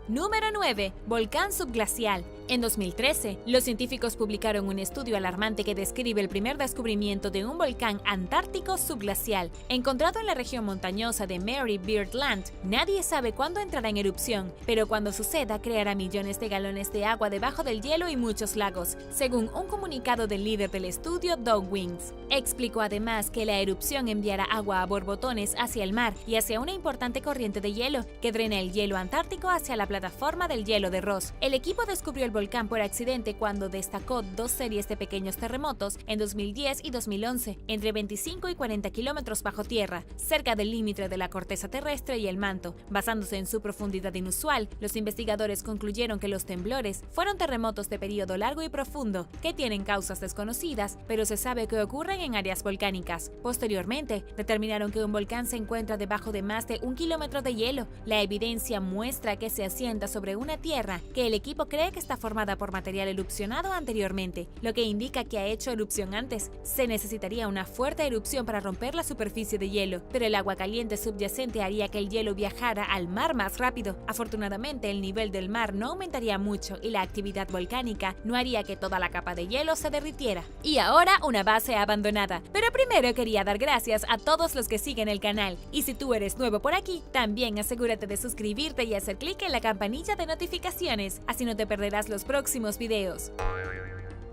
Número 9. Volcán subglacial. En 2013, los científicos publicaron un estudio alarmante que describe el primer descubrimiento de un volcán antártico subglacial, encontrado en la región montañosa de Mary Beard Land. Nadie sabe cuándo entrará en erupción, pero cuando suceda creará millones de galones de agua debajo del hielo y muchos lagos, según un comunicado del líder del estudio, Doug Wings. Explicó además que la erupción enviará agua a borbotones hacia el mar y hacia una importante corriente de hielo que drena el hielo antártico hacia la plataforma del hielo de Ross. El equipo descubrió el volcán por accidente cuando destacó dos series de pequeños terremotos en 2010 y 2011, entre 25 y 40 kilómetros bajo tierra, cerca del límite de la corteza terrestre y el manto. Basándose en su profundidad inusual, los investigadores concluyeron que los temblores fueron terremotos de periodo largo y profundo, que tienen causas desconocidas, pero se sabe que ocurren en áreas volcánicas. Posteriormente, determinaron que un volcán se encuentra debajo de más de 1 kilómetro de hielo. La evidencia muestra que se asienta sobre una tierra que el equipo cree que está formada por material erupcionado anteriormente, lo que indica que ha hecho erupción antes. Se necesitaría una fuerte erupción para romper la superficie de hielo, pero el agua caliente subyacente haría que el hielo viajara al mar más rápido. Afortunadamente, el nivel del mar no aumentaría mucho y la actividad volcánica no haría que toda la capa de hielo se derritiera. Y ahora, una base abandonada. Pero primero quería dar gracias a todos los que siguen el canal. Y si tú eres nuevo por aquí, también asegúrate de suscribirte y hacer clic en la campanilla de notificaciones, así no te perderás los próximos videos.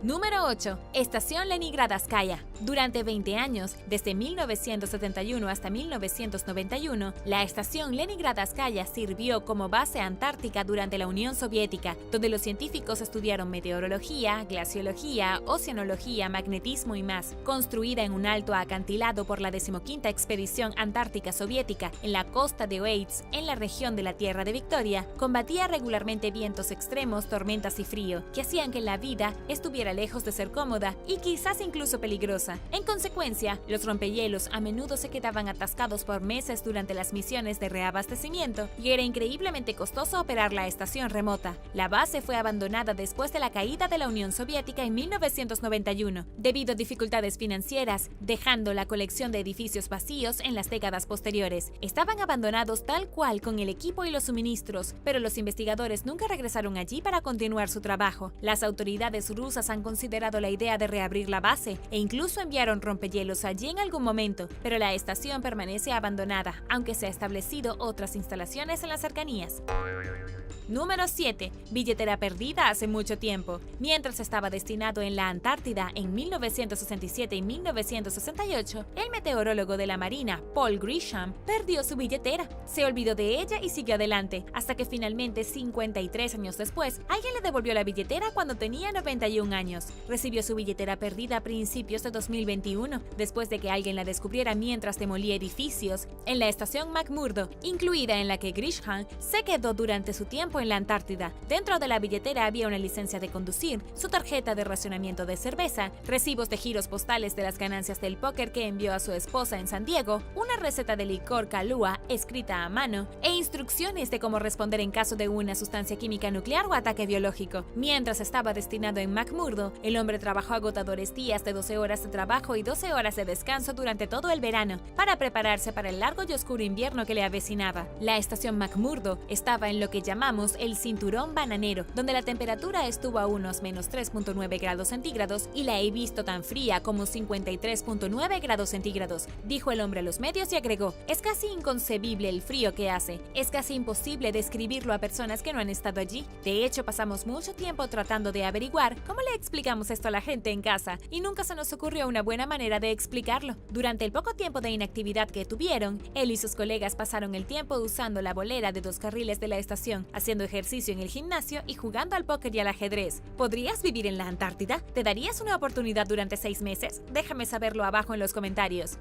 Número 8. Estación Leningradskaya. Durante 20 años, desde 1971 hasta 1991, la estación Leningradskaya sirvió como base antártica durante la Unión Soviética, donde los científicos estudiaron meteorología, glaciología, oceanología, magnetismo y más. Construida en un alto acantilado por la 15ª Expedición Antártica Soviética en la costa de Oeisk, en la región de la Tierra de Victoria, combatía regularmente vientos extremos, tormentas y frío, que hacían que la vida estuviera lejos de ser cómoda y quizás incluso peligrosa. En consecuencia, los rompehielos a menudo se quedaban atascados por meses durante las misiones de reabastecimiento y era increíblemente costoso operar la estación remota. La base fue abandonada después de la caída de la Unión Soviética en 1991, debido a dificultades financieras, dejando la colección de edificios vacíos en las décadas posteriores. Estaban abandonados tal cual con el equipo y los suministros, pero los investigadores nunca regresaron allí para continuar su trabajo. Las autoridades rusas han considerado la idea de reabrir la base e incluso enviaron rompehielos allí en algún momento, pero la estación permanece abandonada, aunque se han establecido otras instalaciones en las cercanías. Número 7. Billetera perdida hace mucho tiempo. Mientras estaba destinado en la Antártida en 1967 y 1968, el meteorólogo de la Marina, Paul Grisham, perdió su billetera. Se olvidó de ella y siguió adelante, hasta que finalmente, 53 años después, alguien le devolvió la billetera cuando tenía 91 años. Recibió su billetera perdida a principios de 2021, después de que alguien la descubriera mientras demolía edificios en la estación McMurdo, incluida en la que Grisham se quedó durante su tiempo en la Antártida. Dentro de la billetera había una licencia de conducir, su tarjeta de racionamiento de cerveza, recibos de giros postales de las ganancias del póker que envió a su esposa en San Diego, una receta de licor Kahlua escrita a mano e instrucciones de cómo responder en caso de una sustancia química nuclear o ataque biológico. Mientras estaba destinado en McMurdo, McMurdo, el hombre trabajó agotadores días de 12 horas de trabajo y 12 horas de descanso durante todo el verano para prepararse para el largo y oscuro invierno que le avecinaba. La estación McMurdo estaba en lo que llamamos el cinturón bananero, donde la temperatura estuvo a unos menos 3.9 grados centígrados y la he visto tan fría como 53.9 grados centígrados, dijo el hombre a los medios y agregó: es casi inconcebible el frío que hace, es casi imposible describirlo a personas que no han estado allí. De hecho, pasamos mucho tiempo tratando de averiguar cómo le explicamos esto a la gente en casa y nunca se nos ocurrió una buena manera de explicarlo. Durante el poco tiempo de inactividad que tuvieron, él y sus colegas pasaron el tiempo usando la bolera de 2 carriles de la estación, haciendo ejercicio en el gimnasio y jugando al póker y al ajedrez. ¿Podrías vivir en la Antártida? ¿Te darías una oportunidad durante 6 meses? Déjame saberlo abajo en los comentarios.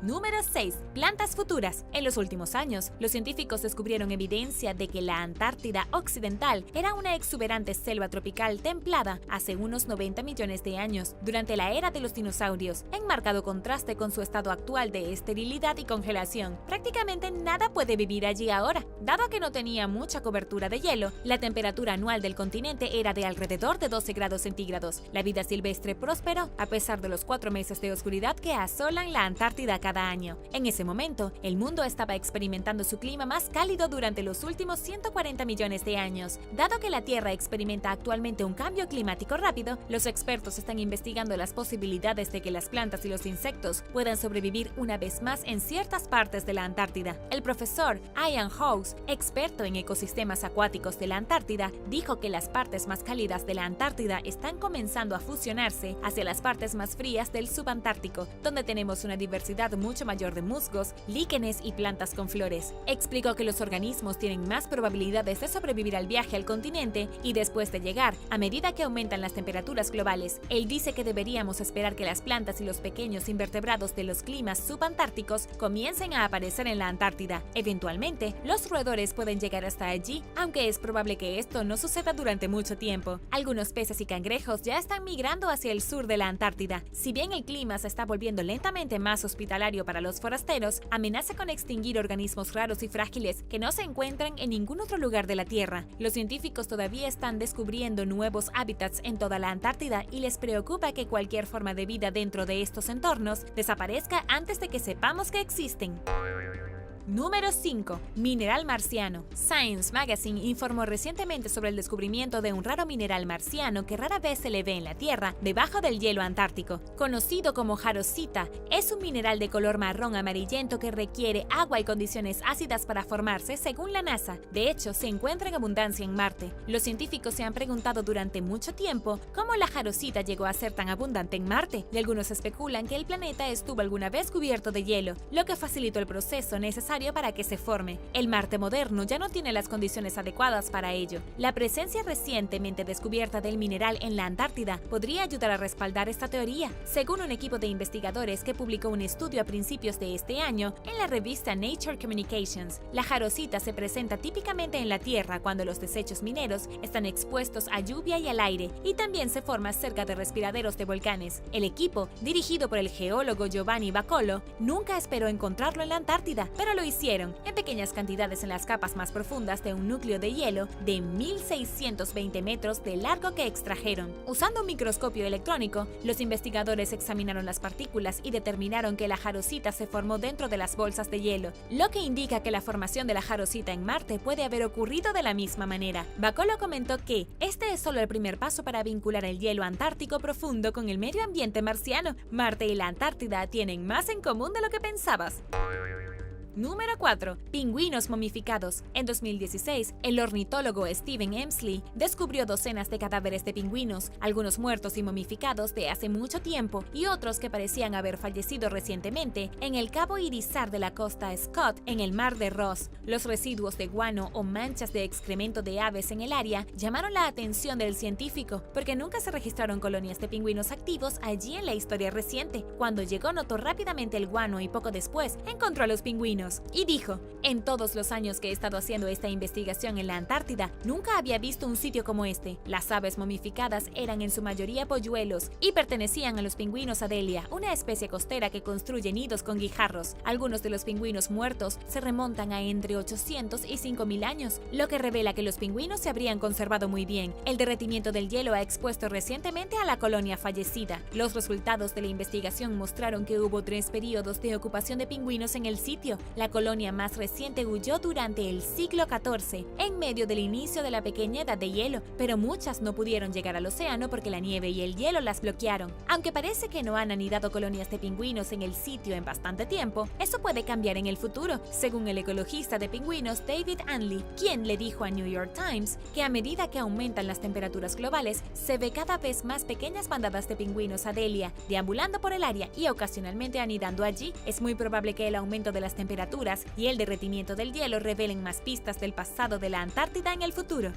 Número 6. Plantas futuras. En los últimos años, los científicos descubrieron evidencia de que la Antártida Occidental era una exuberante selva tropical templada hace unos 90 millones de años, durante la era de los dinosaurios, en marcado contraste con su estado actual de esterilidad y congelación. Prácticamente nada puede vivir allí ahora. Dado que no tenía mucha cobertura de hielo, la temperatura anual del continente era de alrededor de 12 grados centígrados. La vida silvestre prosperó a pesar de los 4 meses de oscuridad que asolan la Antártida cada año. En ese momento, el mundo estaba experimentando su clima más cálido durante los últimos 140 millones de años. Dado que la Tierra experimenta actualmente un cambio climático rápido, los expertos están investigando las posibilidades de que las plantas y los insectos puedan sobrevivir una vez más en ciertas partes de la Antártida. El profesor Ian House, experto en ecosistemas acuáticos de la Antártida, dijo que las partes más cálidas de la Antártida están comenzando a fusionarse hacia las partes más frías del subantártico, donde tenemos una diversidad mucho mayor de musgos, líquenes y plantas con flores. Explicó que los organismos tienen más probabilidades de sobrevivir al viaje al continente y después de llegar, a medida que aumentan las temperaturas globales. Él dice que deberíamos esperar que las plantas y los pequeños invertebrados de los climas subantárticos comiencen a aparecer en la Antártida. Eventualmente, los roedores pueden llegar hasta allí, aunque es probable que esto no suceda durante mucho tiempo. Algunos peces y cangrejos ya están migrando hacia el sur de la Antártida. Si bien el clima se está volviendo lentamente más hospitalario para los forasteros, amenaza con extinguir organismos raros y frágiles que no se encuentran en ningún otro lugar de la Tierra. Los científicos todavía están descubriendo nuevos hábitats en toda la Antártida y les preocupa que cualquier forma de vida dentro de estos entornos desaparezca antes de que sepamos que existen. Número 5. Mineral marciano. Science Magazine informó recientemente sobre el descubrimiento de un raro mineral marciano que rara vez se le ve en la Tierra, debajo del hielo antártico. Conocido como jarosita, es un mineral de color marrón amarillento que requiere agua y condiciones ácidas para formarse, según la NASA. De hecho, se encuentra en abundancia en Marte. Los científicos se han preguntado durante mucho tiempo cómo la jarosita llegó a ser tan abundante en Marte, y algunos especulan que el planeta estuvo alguna vez cubierto de hielo, lo que facilitó el proceso necesario para que se forme. El Marte moderno ya no tiene las condiciones adecuadas para ello. La presencia recientemente descubierta del mineral en la Antártida podría ayudar a respaldar esta teoría, según un equipo de investigadores que publicó un estudio a principios de este año en la revista Nature Communications. La jarosita se presenta típicamente en la Tierra cuando los desechos mineros están expuestos a lluvia y al aire, y también se forma cerca de respiraderos de volcanes. El equipo, dirigido por el geólogo Giovanni Bacolo, nunca esperó encontrarlo en la Antártida, pero lo hicieron en pequeñas cantidades en las capas más profundas de un núcleo de hielo de 1620 metros de largo que extrajeron. Usando un microscopio electrónico, los investigadores examinaron las partículas y determinaron que la jarosita se formó dentro de las bolsas de hielo, lo que indica que la formación de la jarosita en Marte puede haber ocurrido de la misma manera. Bacolo comentó que este es solo el primer paso para vincular el hielo antártico profundo con el medio ambiente marciano. Marte y la Antártida tienen más en común de lo que pensabas. Número 4. Pingüinos momificados. En 2016, el ornitólogo Steven Emsley descubrió docenas de cadáveres de pingüinos, algunos muertos y momificados de hace mucho tiempo y otros que parecían haber fallecido recientemente en el Cabo Irizar de la costa Scott, en el mar de Ross. Los residuos de guano o manchas de excremento de aves en el área llamaron la atención del científico, porque nunca se registraron colonias de pingüinos activos allí en la historia reciente. Cuando llegó, notó rápidamente el guano y poco después encontró a los pingüinos. pingüinos, y dijo: en todos los años que he estado haciendo esta investigación en la Antártida, nunca había visto un sitio como este. Las aves momificadas eran en su mayoría polluelos y pertenecían a los pingüinos Adelia, una especie costera que construye nidos con guijarros. Algunos de los pingüinos muertos se remontan a entre 800 y 5000 años, lo que revela que los pingüinos se habrían conservado muy bien. El derretimiento del hielo ha expuesto recientemente a la colonia fallecida. Los resultados de la investigación mostraron que hubo 3 periodos de ocupación de pingüinos en el sitio. La colonia más reciente huyó durante el siglo XIV, en medio del inicio de la pequeña edad de hielo, pero muchas no pudieron llegar al océano porque la nieve y el hielo las bloquearon. Aunque parece que no han anidado colonias de pingüinos en el sitio en bastante tiempo, eso puede cambiar en el futuro, según el ecologista de pingüinos David Anley, quien le dijo a New York Times que a medida que aumentan las temperaturas globales, se ve cada vez más pequeñas bandadas de pingüinos Adelia deambulando por el área y ocasionalmente anidando allí. Es muy probable que el aumento de las temperaturas y el derretimiento del hielo revelen más pistas del pasado de la Antártida en el futuro.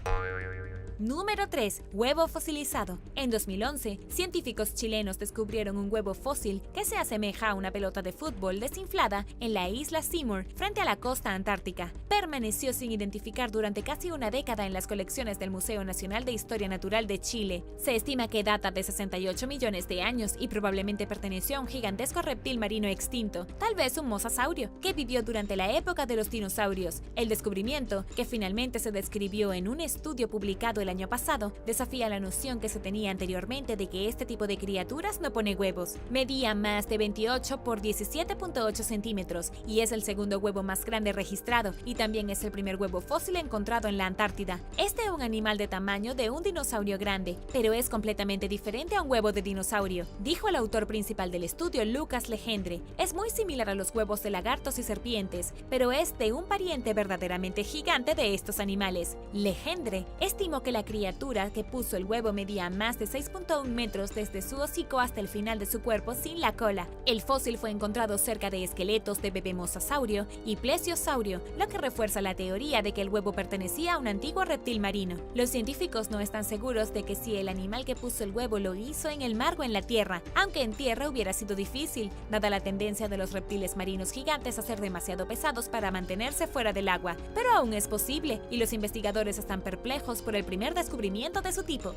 Número 3. Huevo fosilizado. En 2011, científicos chilenos descubrieron un huevo fósil que se asemeja a una pelota de fútbol desinflada en la isla Seymour, frente a la costa antártica. Permaneció sin identificar durante casi una década en las colecciones del Museo Nacional de Historia Natural de Chile. Se estima que data de 68 millones de años y probablemente perteneció a un gigantesco reptil marino extinto, tal vez un mosasaurio, que vivió durante la época de los dinosaurios. El descubrimiento, que finalmente se describió en un estudio publicado el año pasado, desafía la noción que se tenía anteriormente de que este tipo de criaturas no pone huevos. Medía más de 28 por 17.8 centímetros y es el segundo huevo más grande registrado, y también es el primer huevo fósil encontrado en la Antártida. Este es un animal de tamaño de un dinosaurio grande, pero es completamente diferente a un huevo de dinosaurio, dijo el autor principal del estudio, Lucas Legendre. Es muy similar a los huevos de lagartos y serpientes, pero es de un pariente verdaderamente gigante de estos animales. Legendre estimó que la criatura que puso el huevo medía más de 6.1 metros desde su hocico hasta el final de su cuerpo sin la cola. El fósil fue encontrado cerca de esqueletos de bebé mosasaurio y plesiosaurio, lo que refuerza la teoría de que el huevo pertenecía a un antiguo reptil marino. Los científicos no están seguros de que si el animal que puso el huevo lo hizo en el mar o en la tierra, aunque en tierra hubiera sido difícil, dada la tendencia de los reptiles marinos gigantes a ser demasiado pesados para mantenerse fuera del agua. Pero aún es posible, y los investigadores están perplejos por el primer descubrimiento de su tipo.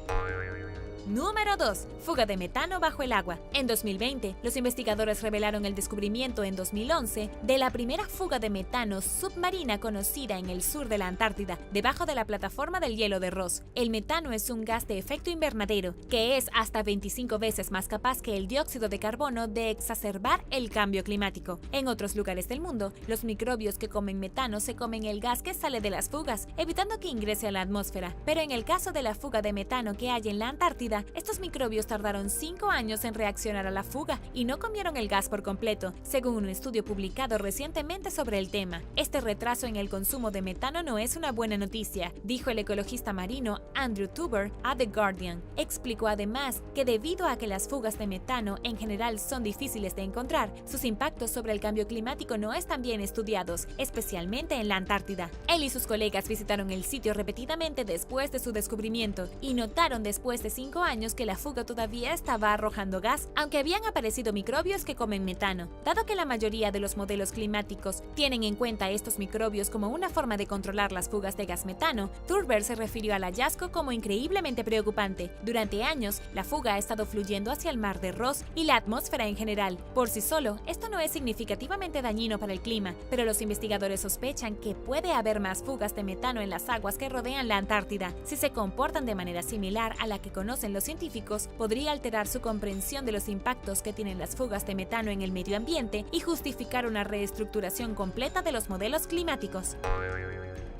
Número 2. Fuga de metano bajo el agua. En 2020, los investigadores revelaron el descubrimiento en 2011 de la primera fuga de metano submarina conocida en el sur de la Antártida, debajo de la plataforma del hielo de Ross. El metano es un gas de efecto invernadero, que es hasta 25 veces más capaz que el dióxido de carbono de exacerbar el cambio climático. En otros lugares del mundo, los microbios que comen metano se comen el gas que sale de las fugas, evitando que ingrese a la atmósfera. Pero en el caso de la fuga de metano que hay en la Antártida, estos microbios tardaron 5 años en reaccionar a la fuga y no comieron el gas por completo, según un estudio publicado recientemente sobre el tema. Este retraso en el consumo de metano no es una buena noticia, dijo el ecologista marino Andrew Tuber a The Guardian. Explicó además que debido a que las fugas de metano en general son difíciles de encontrar, sus impactos sobre el cambio climático no están bien estudiados, especialmente en la Antártida. Él y sus colegas visitaron el sitio repetidamente después de su descubrimiento y notaron después de 5 años que la fuga todavía estaba arrojando gas, aunque habían aparecido microbios que comen metano. Dado que la mayoría de los modelos climáticos tienen en cuenta estos microbios como una forma de controlar las fugas de gas metano, Turber se refirió al hallazgo como increíblemente preocupante. Durante años, la fuga ha estado fluyendo hacia el mar de Ross y la atmósfera en general. Por sí solo, esto no es significativamente dañino para el clima, pero los investigadores sospechan que puede haber más fugas de metano en las aguas que rodean la Antártida. Si se comportan de manera similar a la que conocen los científicos, podría alterar su comprensión de los impactos que tienen las fugas de metano en el medio ambiente y justificar una reestructuración completa de los modelos climáticos.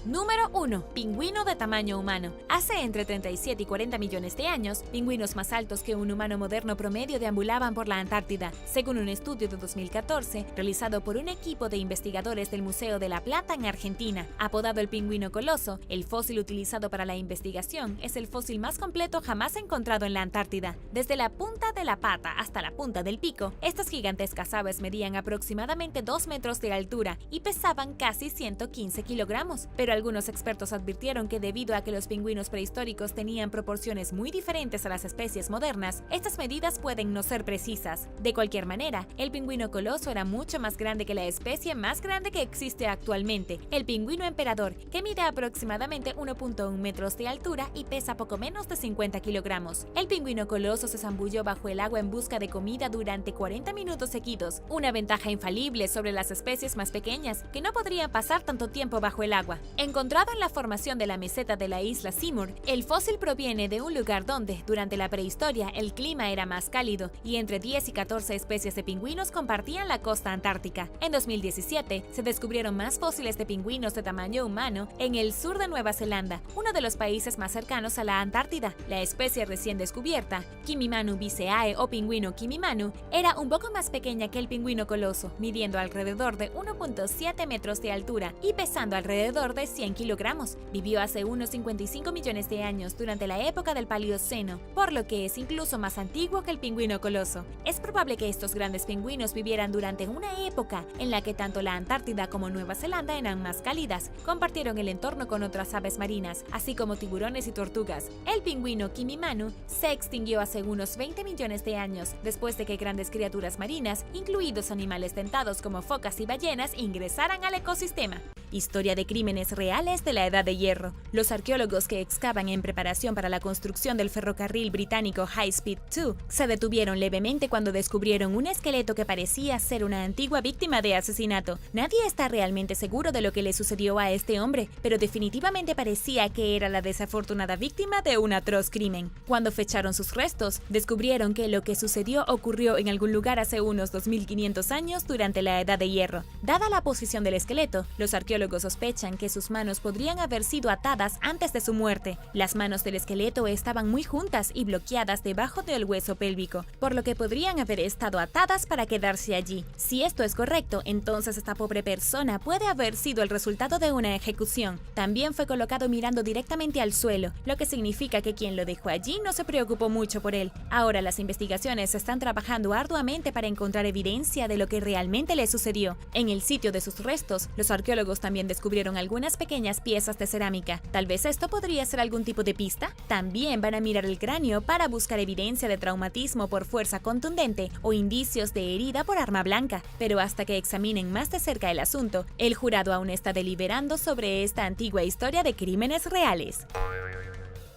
Número 1. Pingüino de tamaño humano. Hace entre 37 y 40 millones de años, pingüinos más altos que un humano moderno promedio deambulaban por la Antártida, según un estudio de 2014 realizado por un equipo de investigadores del Museo de la Plata en Argentina. Apodado el pingüino coloso, el fósil utilizado para la investigación es el fósil más completo jamás encontrado en la Antártida. Desde la punta de la pata hasta la punta del pico, estas gigantescas aves medían aproximadamente 2 metros de altura y pesaban casi 115 kilogramos, pero algunos expertos advirtieron que debido a que los pingüinos prehistóricos tenían proporciones muy diferentes a las especies modernas, estas medidas pueden no ser precisas. De cualquier manera, el pingüino coloso era mucho más grande que la especie más grande que existe actualmente, el pingüino emperador, que mide aproximadamente 1.1 metros de altura y pesa poco menos de 50 kilogramos. El pingüino coloso se zambulló bajo el agua en busca de comida durante 40 minutos seguidos, una ventaja infalible sobre las especies más pequeñas, que no podrían pasar tanto tiempo bajo el agua. Encontrado en la formación de la meseta de la isla Seymour, el fósil proviene de un lugar donde, durante la prehistoria, el clima era más cálido y entre 10 y 14 especies de pingüinos compartían la costa antártica. En 2017, se descubrieron más fósiles de pingüinos de tamaño humano en el sur de Nueva Zelanda, uno de los países más cercanos a la Antártida. La especie recién descubierta, Kimimanu viceae o pingüino Kimimanu, era un poco más pequeña que el pingüino coloso, midiendo alrededor de 1.7 metros de altura y pesando alrededor de 100 kilogramos. Vivió hace unos 55 millones de años durante la época del Paleoceno, por lo que es incluso más antiguo que el pingüino coloso. Es probable que estos grandes pingüinos vivieran durante una época en la que tanto la Antártida como Nueva Zelanda eran más cálidas, compartieron el entorno con otras aves marinas, así como tiburones y tortugas. El pingüino Kimimanu se extinguió hace unos 20 millones de años, después de que grandes criaturas marinas, incluidos animales dentados como focas y ballenas, ingresaran al ecosistema. Historia de crímenes reales de la Edad de Hierro. Los arqueólogos que excavan en preparación para la construcción del ferrocarril británico High Speed 2 se detuvieron levemente cuando descubrieron un esqueleto que parecía ser una antigua víctima de asesinato. Nadie está realmente seguro de lo que le sucedió a este hombre, pero definitivamente parecía que era la desafortunada víctima de un atroz crimen. Cuando fecharon sus restos, descubrieron que lo que sucedió ocurrió en algún lugar hace unos 2500 años durante la Edad de Hierro. Dada la posición del esqueleto, los arqueólogos sospechan que sus manos podrían haber sido atadas antes de su muerte. Las manos del esqueleto estaban muy juntas y bloqueadas debajo del hueso pélvico, por lo que podrían haber estado atadas para quedarse allí. Si esto es correcto, entonces esta pobre persona puede haber sido el resultado de una ejecución. También fue colocado mirando directamente al suelo, lo que significa que quien lo dejó allí no se preocupó mucho por él. Ahora las investigaciones están trabajando arduamente para encontrar evidencia de lo que realmente le sucedió. En el sitio de sus restos, los arqueólogos también descubrieron algunas pequeñas piezas de cerámica. Tal vez esto podría ser algún tipo de pista. También van a mirar el cráneo para buscar evidencia de traumatismo por fuerza contundente o indicios de herida por arma blanca. Pero hasta que examinen más de cerca el asunto, el jurado aún está deliberando sobre esta antigua historia de crímenes reales.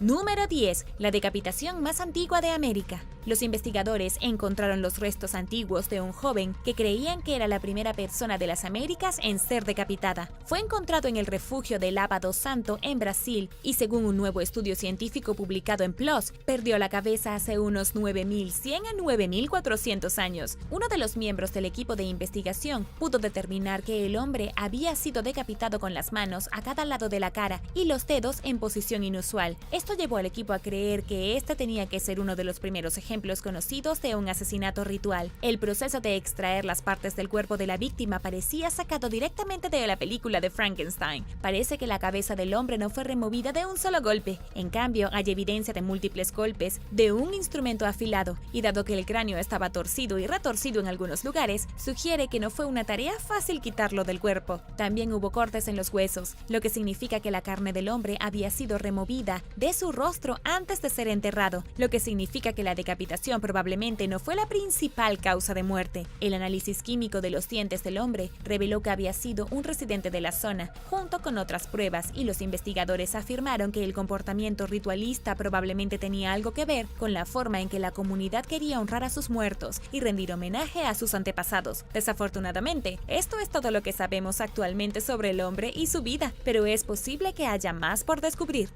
Número 10. La decapitación más antigua de América. Los investigadores encontraron los restos antiguos de un joven que creían que era la primera persona de las Américas en ser decapitada. Fue encontrado en el refugio de Lapa do Santo en Brasil y, según un nuevo estudio científico publicado en PLOS, perdió la cabeza hace unos 9100 a 9400 años. Uno de los miembros del equipo de investigación pudo determinar que el hombre había sido decapitado con las manos a cada lado de la cara y los dedos en posición inusual. Esto llevó al equipo a creer que este tenía que ser uno de los primeros ejemplos conocidos de un asesinato ritual. El proceso de extraer las partes del cuerpo de la víctima parecía sacado directamente de la película de Frankenstein. Parece que la cabeza del hombre no fue removida de un solo golpe. En cambio, hay evidencia de múltiples golpes de un instrumento afilado, y dado que el cráneo estaba torcido y retorcido en algunos lugares, sugiere que no fue una tarea fácil quitarlo del cuerpo. También hubo cortes en los huesos, lo que significa que la carne del hombre había sido removida de su rostro antes de ser enterrado, lo que significa que la decapitación probablemente no fue la principal causa de muerte. El análisis químico de los dientes del hombre reveló que había sido un residente de la zona, junto con otras pruebas, y los investigadores afirmaron que el comportamiento ritualista probablemente tenía algo que ver con la forma en que la comunidad quería honrar a sus muertos y rendir homenaje a sus antepasados. Desafortunadamente, esto es todo lo que sabemos actualmente sobre el hombre y su vida, pero es posible que haya más por descubrir.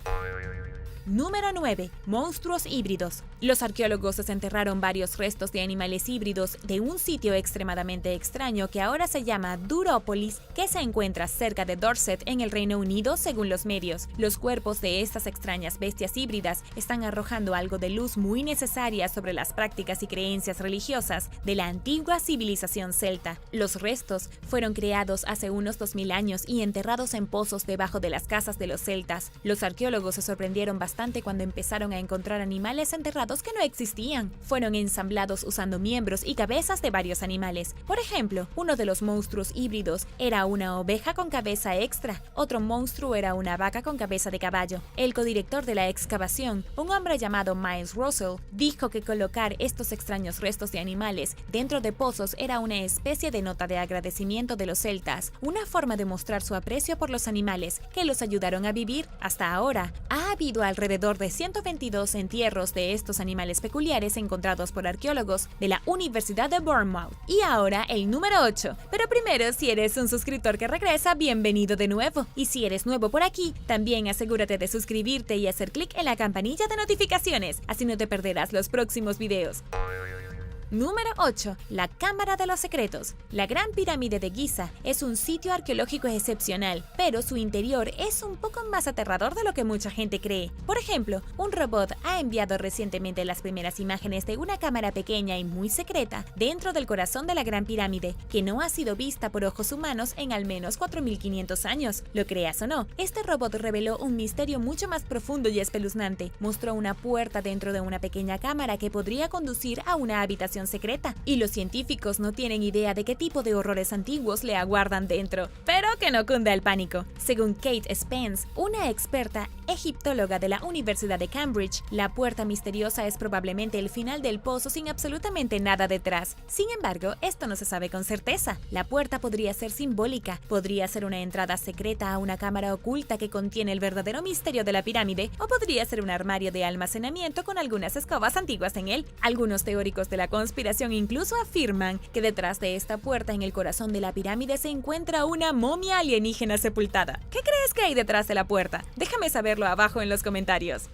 Número 9. Monstruos híbridos. Los arqueólogos desenterraron varios restos de animales híbridos de un sitio extremadamente extraño que ahora se llama Durópolis, que se encuentra cerca de Dorset en el Reino Unido, según los medios. Los cuerpos de estas extrañas bestias híbridas están arrojando algo de luz muy necesaria sobre las prácticas y creencias religiosas de la antigua civilización celta. Los restos fueron creados hace unos 2000 años y enterrados en pozos debajo de las casas de los celtas. Los arqueólogos se sorprendieron bastante cuando empezaron a encontrar animales enterrados inventados que no existían. Fueron ensamblados usando miembros y cabezas de varios animales. Por ejemplo, uno de los monstruos híbridos era una oveja con cabeza extra, otro monstruo era una vaca con cabeza de caballo. El codirector de la excavación, un hombre llamado Miles Russell, dijo que colocar estos extraños restos de animales dentro de pozos era una especie de nota de agradecimiento de los celtas, una forma de mostrar su aprecio por los animales que los ayudaron a vivir. Hasta ahora, ha habido alrededor de 122 entierros de estos animales peculiares encontrados por arqueólogos de la Universidad de Bournemouth. Y ahora el número 8. Pero primero, si eres un suscriptor que regresa, bienvenido de nuevo. Y si eres nuevo por aquí, también asegúrate de suscribirte y hacer clic en la campanilla de notificaciones, así no te perderás los próximos videos. Número 8. La Cámara de los Secretos. La Gran Pirámide de Giza es un sitio arqueológico excepcional, pero su interior es un poco más aterrador de lo que mucha gente cree. Por ejemplo, un robot ha enviado recientemente las primeras imágenes de una cámara pequeña y muy secreta dentro del corazón de la Gran Pirámide, que no ha sido vista por ojos humanos en al menos 4500 años. Lo creas o no, este robot reveló un misterio mucho más profundo y espeluznante. Mostró una puerta dentro de una pequeña cámara que podría conducir a una habitación secreta, y los científicos no tienen idea de qué tipo de horrores antiguos le aguardan dentro. Pero que no cunda el pánico. Según Kate Spence, una experta egiptóloga de la Universidad de Cambridge, la puerta misteriosa es probablemente el final del pozo sin absolutamente nada detrás. Sin embargo, esto no se sabe con certeza. La puerta podría ser simbólica, podría ser una entrada secreta a una cámara oculta que contiene el verdadero misterio de la pirámide, o podría ser un armario de almacenamiento con algunas escobas antiguas en él. Algunos teóricos de la conspiración incluso afirman que detrás de esta puerta en el corazón de la pirámide se encuentra una momia alienígena sepultada. ¿Qué crees que hay detrás de la puerta? Déjame saberlo abajo en los comentarios.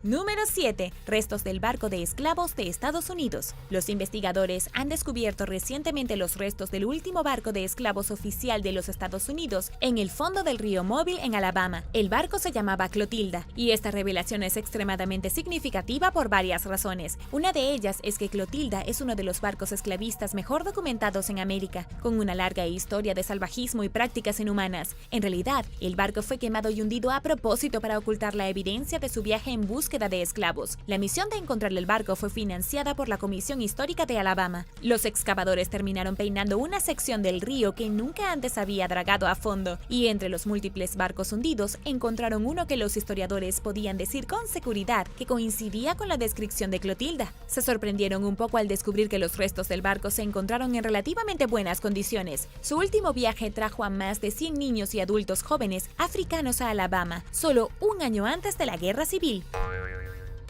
Número 7. Restos del barco de esclavos de Estados Unidos. Los investigadores han descubierto recientemente los restos del último barco de esclavos oficial de los Estados Unidos en el fondo del río Mobile en Alabama. El barco se llamaba Clotilda, y esta revelación es extremadamente significativa por varias razones. Una de ellas es que Clotilda es uno de los barcos esclavistas mejor documentados en América, con una larga historia de salvajismo y prácticas inhumanas. En realidad, el barco fue quemado y hundido a propósito para ocultar la evidencia de su viaje en búsqueda de esclavos. La misión de encontrar el barco fue financiada por la Comisión Histórica de Alabama. Los excavadores terminaron peinando una sección del río que nunca antes había dragado a fondo, y entre los múltiples barcos hundidos encontraron uno que los historiadores podían decir con seguridad que coincidía con la descripción de Clotilda. Se sorprendieron un poco al descubrir que los restos del barco se encontraron en relativamente buenas condiciones. Su último viaje trajo a más de 100 niños y adultos jóvenes africanos a Alabama, solo un año antes de la Guerra Civil.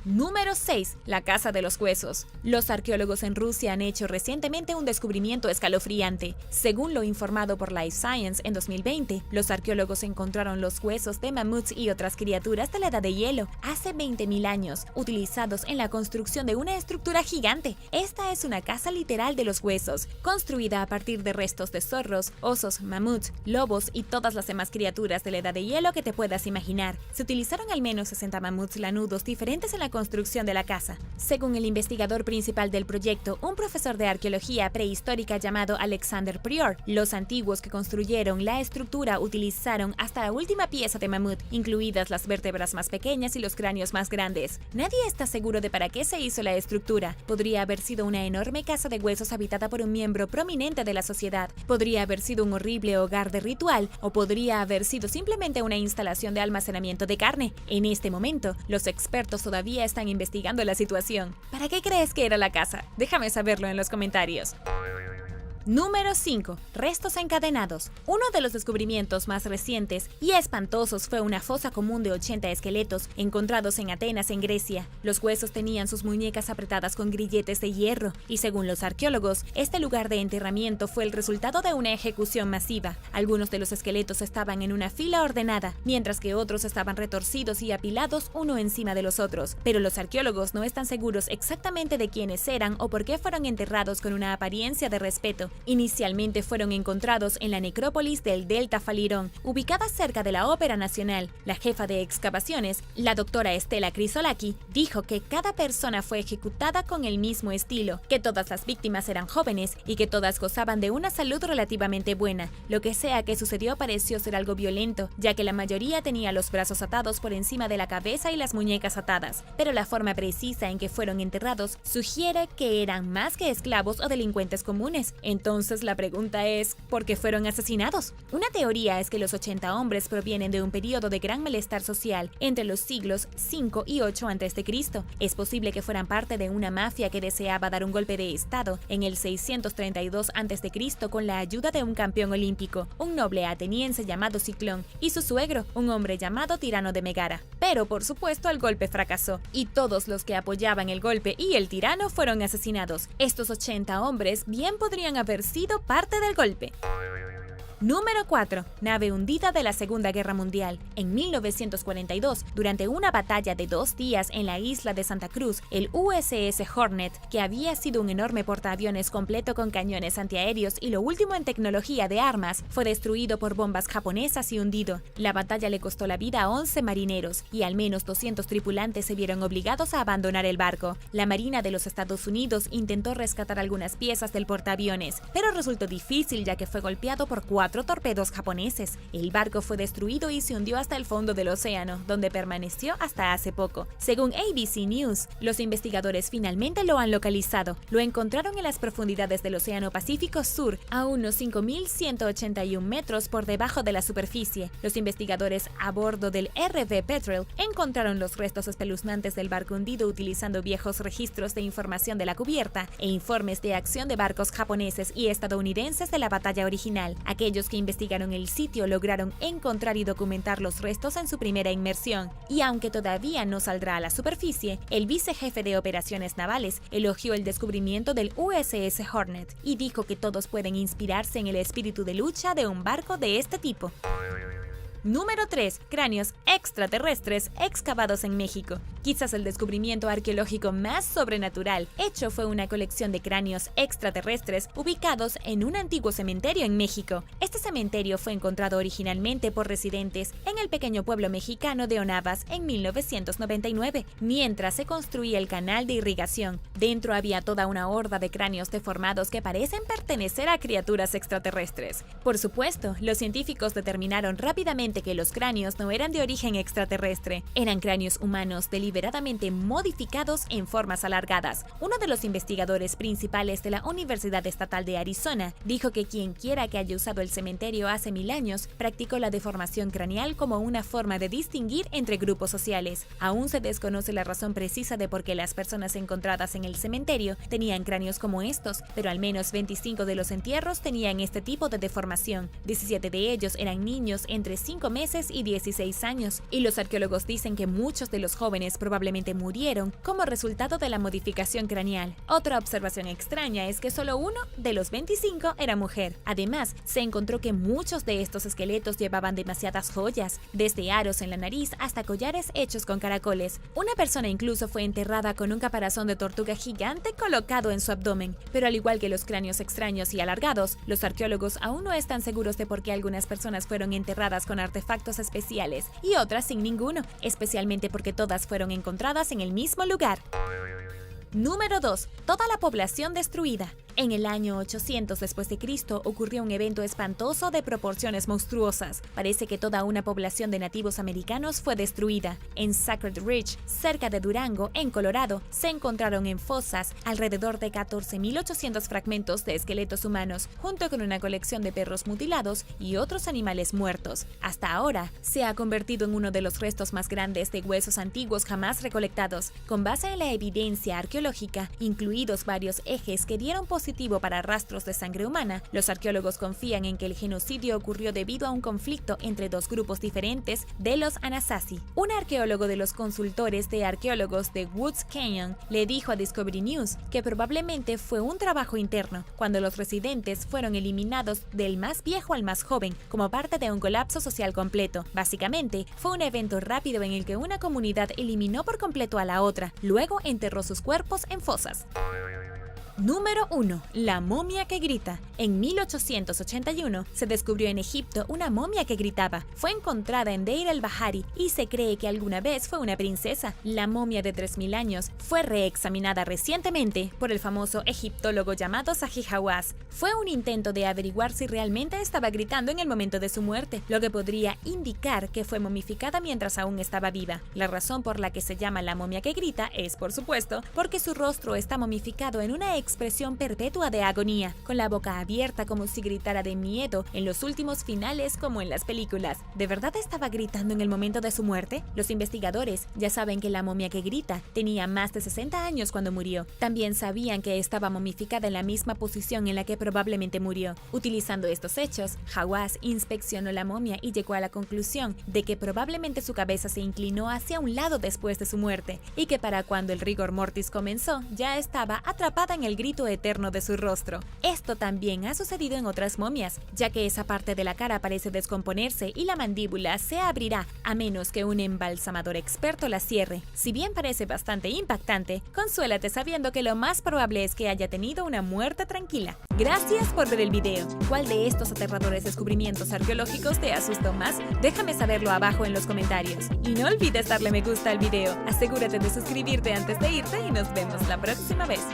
Número 6. La Casa de los Huesos. Los arqueólogos en Rusia han hecho recientemente un descubrimiento escalofriante. Según lo informado por Life Science en 2020, los arqueólogos encontraron los huesos de mamuts y otras criaturas de la Edad de Hielo, hace 20.000 años, utilizados en la construcción de una estructura gigante. Esta es una casa literal de los huesos, construida a partir de restos de zorros, osos, mamuts, lobos y todas las demás criaturas de la Edad de Hielo que te puedas imaginar. Se utilizaron al menos 60 mamuts lanudos diferentes en la construcción de la casa. Según el investigador principal del proyecto, un profesor de arqueología prehistórica llamado Alexander Prior, los antiguos que construyeron la estructura utilizaron hasta la última pieza de mamut, incluidas las vértebras más pequeñas y los cráneos más grandes. Nadie está seguro de para qué se hizo la estructura. Podría haber sido una enorme casa de huesos habitada por un miembro prominente de la sociedad, podría haber sido un horrible hogar de ritual, o podría haber sido simplemente una instalación de almacenamiento de carne. En este momento, los expertos todavía están investigando la situación. ¿Para qué crees que era la casa? Déjame saberlo en los comentarios. Número 5. Restos encadenados. Uno de los descubrimientos más recientes y espantosos fue una fosa común de 80 esqueletos encontrados en Atenas, en Grecia. Los huesos tenían sus muñecas apretadas con grilletes de hierro, y según los arqueólogos, este lugar de enterramiento fue el resultado de una ejecución masiva. Algunos de los esqueletos estaban en una fila ordenada, mientras que otros estaban retorcidos y apilados uno encima de los otros. Pero los arqueólogos no están seguros exactamente de quiénes eran o por qué fueron enterrados con una apariencia de respeto. Inicialmente fueron encontrados en la necrópolis del Delta Falirón, ubicada cerca de la Ópera Nacional. La jefa de excavaciones, la doctora Estela Crisolaki, dijo que cada persona fue ejecutada con el mismo estilo, que todas las víctimas eran jóvenes y que todas gozaban de una salud relativamente buena. Lo que sea que sucedió pareció ser algo violento, ya que la mayoría tenía los brazos atados por encima de la cabeza y las muñecas atadas, pero la forma precisa en que fueron enterrados sugiere que eran más que esclavos o delincuentes comunes. Entonces la pregunta es, ¿por qué fueron asesinados? Una teoría es que los 80 hombres provienen de un periodo de gran malestar social entre los siglos 5 y 8 a.C. Es posible que fueran parte de una mafia que deseaba dar un golpe de estado en el 632 a.C. con la ayuda de un campeón olímpico, un noble ateniense llamado Ciclón, y su suegro, un hombre llamado Tirano de Megara. Pero por supuesto el golpe fracasó, y todos los que apoyaban el golpe y el tirano fueron asesinados. Estos 80 hombres bien podrían haber sido parte del golpe. Número 4. Nave hundida de la Segunda Guerra Mundial. En 1942, durante una batalla de 2 días en la isla de Santa Cruz, el USS Hornet, que había sido un enorme portaaviones completo con cañones antiaéreos y lo último en tecnología de armas, fue destruido por bombas japonesas y hundido. La batalla le costó la vida a 11 marineros y al menos 200 tripulantes se vieron obligados a abandonar el barco. La Marina de los Estados Unidos intentó rescatar algunas piezas del portaaviones, pero resultó difícil ya que fue golpeado por 4 torpedos japoneses. El barco fue destruido y se hundió hasta el fondo del océano, donde permaneció hasta hace poco. Según ABC News, los investigadores finalmente lo han localizado. Lo encontraron en las profundidades del Océano Pacífico Sur, a unos 5.181 metros por debajo de la superficie. Los investigadores a bordo del RV Petrel encontraron los restos espeluznantes del barco hundido utilizando viejos registros de información de la cubierta e informes de acción de barcos japoneses y estadounidenses de la batalla original. Aquellos que investigaron el sitio lograron encontrar y documentar los restos en su primera inmersión, y aunque todavía no saldrá a la superficie, el vicejefe de operaciones navales elogió el descubrimiento del USS Hornet y dijo que todos pueden inspirarse en el espíritu de lucha de un barco de este tipo. Número 3. Cráneos extraterrestres excavados en México. Quizás el descubrimiento arqueológico más sobrenatural hecho fue una colección de cráneos extraterrestres ubicados en un antiguo cementerio en México. Este cementerio fue encontrado originalmente por residentes en el pequeño pueblo mexicano de Onavas en 1999, mientras se construía el canal de irrigación. Dentro había toda una horda de cráneos deformados que parecen pertenecer a criaturas extraterrestres. Por supuesto, los científicos determinaron rápidamente que los cráneos no eran de origen extraterrestre, eran cráneos humanos deliberadamente modificados en formas alargadas. Uno de los investigadores principales de la Universidad Estatal de Arizona dijo que quien quiera que haya usado el cementerio hace 1000 años practicó la deformación craneal como una forma de distinguir entre grupos sociales. Aún se desconoce la razón precisa de por qué las personas encontradas en el cementerio tenían cráneos como estos, pero al menos 25 de los entierros tenían este tipo de deformación. 17 de ellos eran niños entre 5 meses y 16 años, y los arqueólogos dicen que muchos de los jóvenes probablemente murieron como resultado de la modificación craneal. Otra observación extraña es que solo uno de los 25 era mujer. Además, se encontró que muchos de estos esqueletos llevaban demasiadas joyas, desde aros en la nariz hasta collares hechos con caracoles. Una persona incluso fue enterrada con un caparazón de tortuga gigante colocado en su abdomen. Pero al igual que los cráneos extraños y alargados, los arqueólogos aún no están seguros de por qué algunas personas fueron enterradas con artefactos especiales y otras sin ninguno, especialmente porque todas fueron encontradas en el mismo lugar. Número 2. Toda la población destruida. En el año 800 después de Cristo ocurrió un evento espantoso de proporciones monstruosas. Parece que toda una población de nativos americanos fue destruida. En Sacred Ridge, cerca de Durango, en Colorado, se encontraron en fosas alrededor de 14.800 fragmentos de esqueletos humanos, junto con una colección de perros mutilados y otros animales muertos. Hasta ahora, se ha convertido en uno de los restos más grandes de huesos antiguos jamás recolectados. Con base en la evidencia arqueológica, incluidos varios ejes que dieron positivo para rastros de sangre humana, los arqueólogos confían en que el genocidio ocurrió debido a un conflicto entre dos grupos diferentes de los Anasazi. Un arqueólogo de los consultores de arqueólogos de Woods Canyon le dijo a Discovery News que probablemente fue un trabajo interno, cuando los residentes fueron eliminados del más viejo al más joven, como parte de un colapso social completo. Básicamente, fue un evento rápido en el que una comunidad eliminó por completo a la otra, luego enterró sus cuerpos en fosas. Número 1. La momia que grita. En 1881 se descubrió en Egipto una momia que gritaba. Fue encontrada en Deir el-Bahari y se cree que alguna vez fue una princesa. La momia de 3000 años fue reexaminada recientemente por el famoso egiptólogo llamado Zahi Hawass. Fue un intento de averiguar si realmente estaba gritando en el momento de su muerte, lo que podría indicar que fue momificada mientras aún estaba viva. La razón por la que se llama la momia que grita es, por supuesto, porque su rostro está momificado en una expresión perpetua de agonía, con la boca abierta como si gritara de miedo en los últimos finales como en las películas. ¿De verdad estaba gritando en el momento de su muerte? Los investigadores ya saben que la momia que grita tenía más de 60 años cuando murió. También sabían que estaba momificada en la misma posición en la que probablemente murió. Utilizando estos hechos, Hawass inspeccionó la momia y llegó a la conclusión de que probablemente su cabeza se inclinó hacia un lado después de su muerte, y que para cuando el rigor mortis comenzó, ya estaba atrapada en el grito eterno de su rostro. Esto también ha sucedido en otras momias, ya que esa parte de la cara parece descomponerse y la mandíbula se abrirá a menos que un embalsamador experto la cierre. Si bien parece bastante impactante, consuélate sabiendo que lo más probable es que haya tenido una muerte tranquila. Gracias por ver el video. ¿Cuál de estos aterradores descubrimientos arqueológicos te asustó más? Déjame saberlo abajo en los comentarios. Y no olvides darle me gusta al video. Asegúrate de suscribirte antes de irte y nos vemos la próxima vez.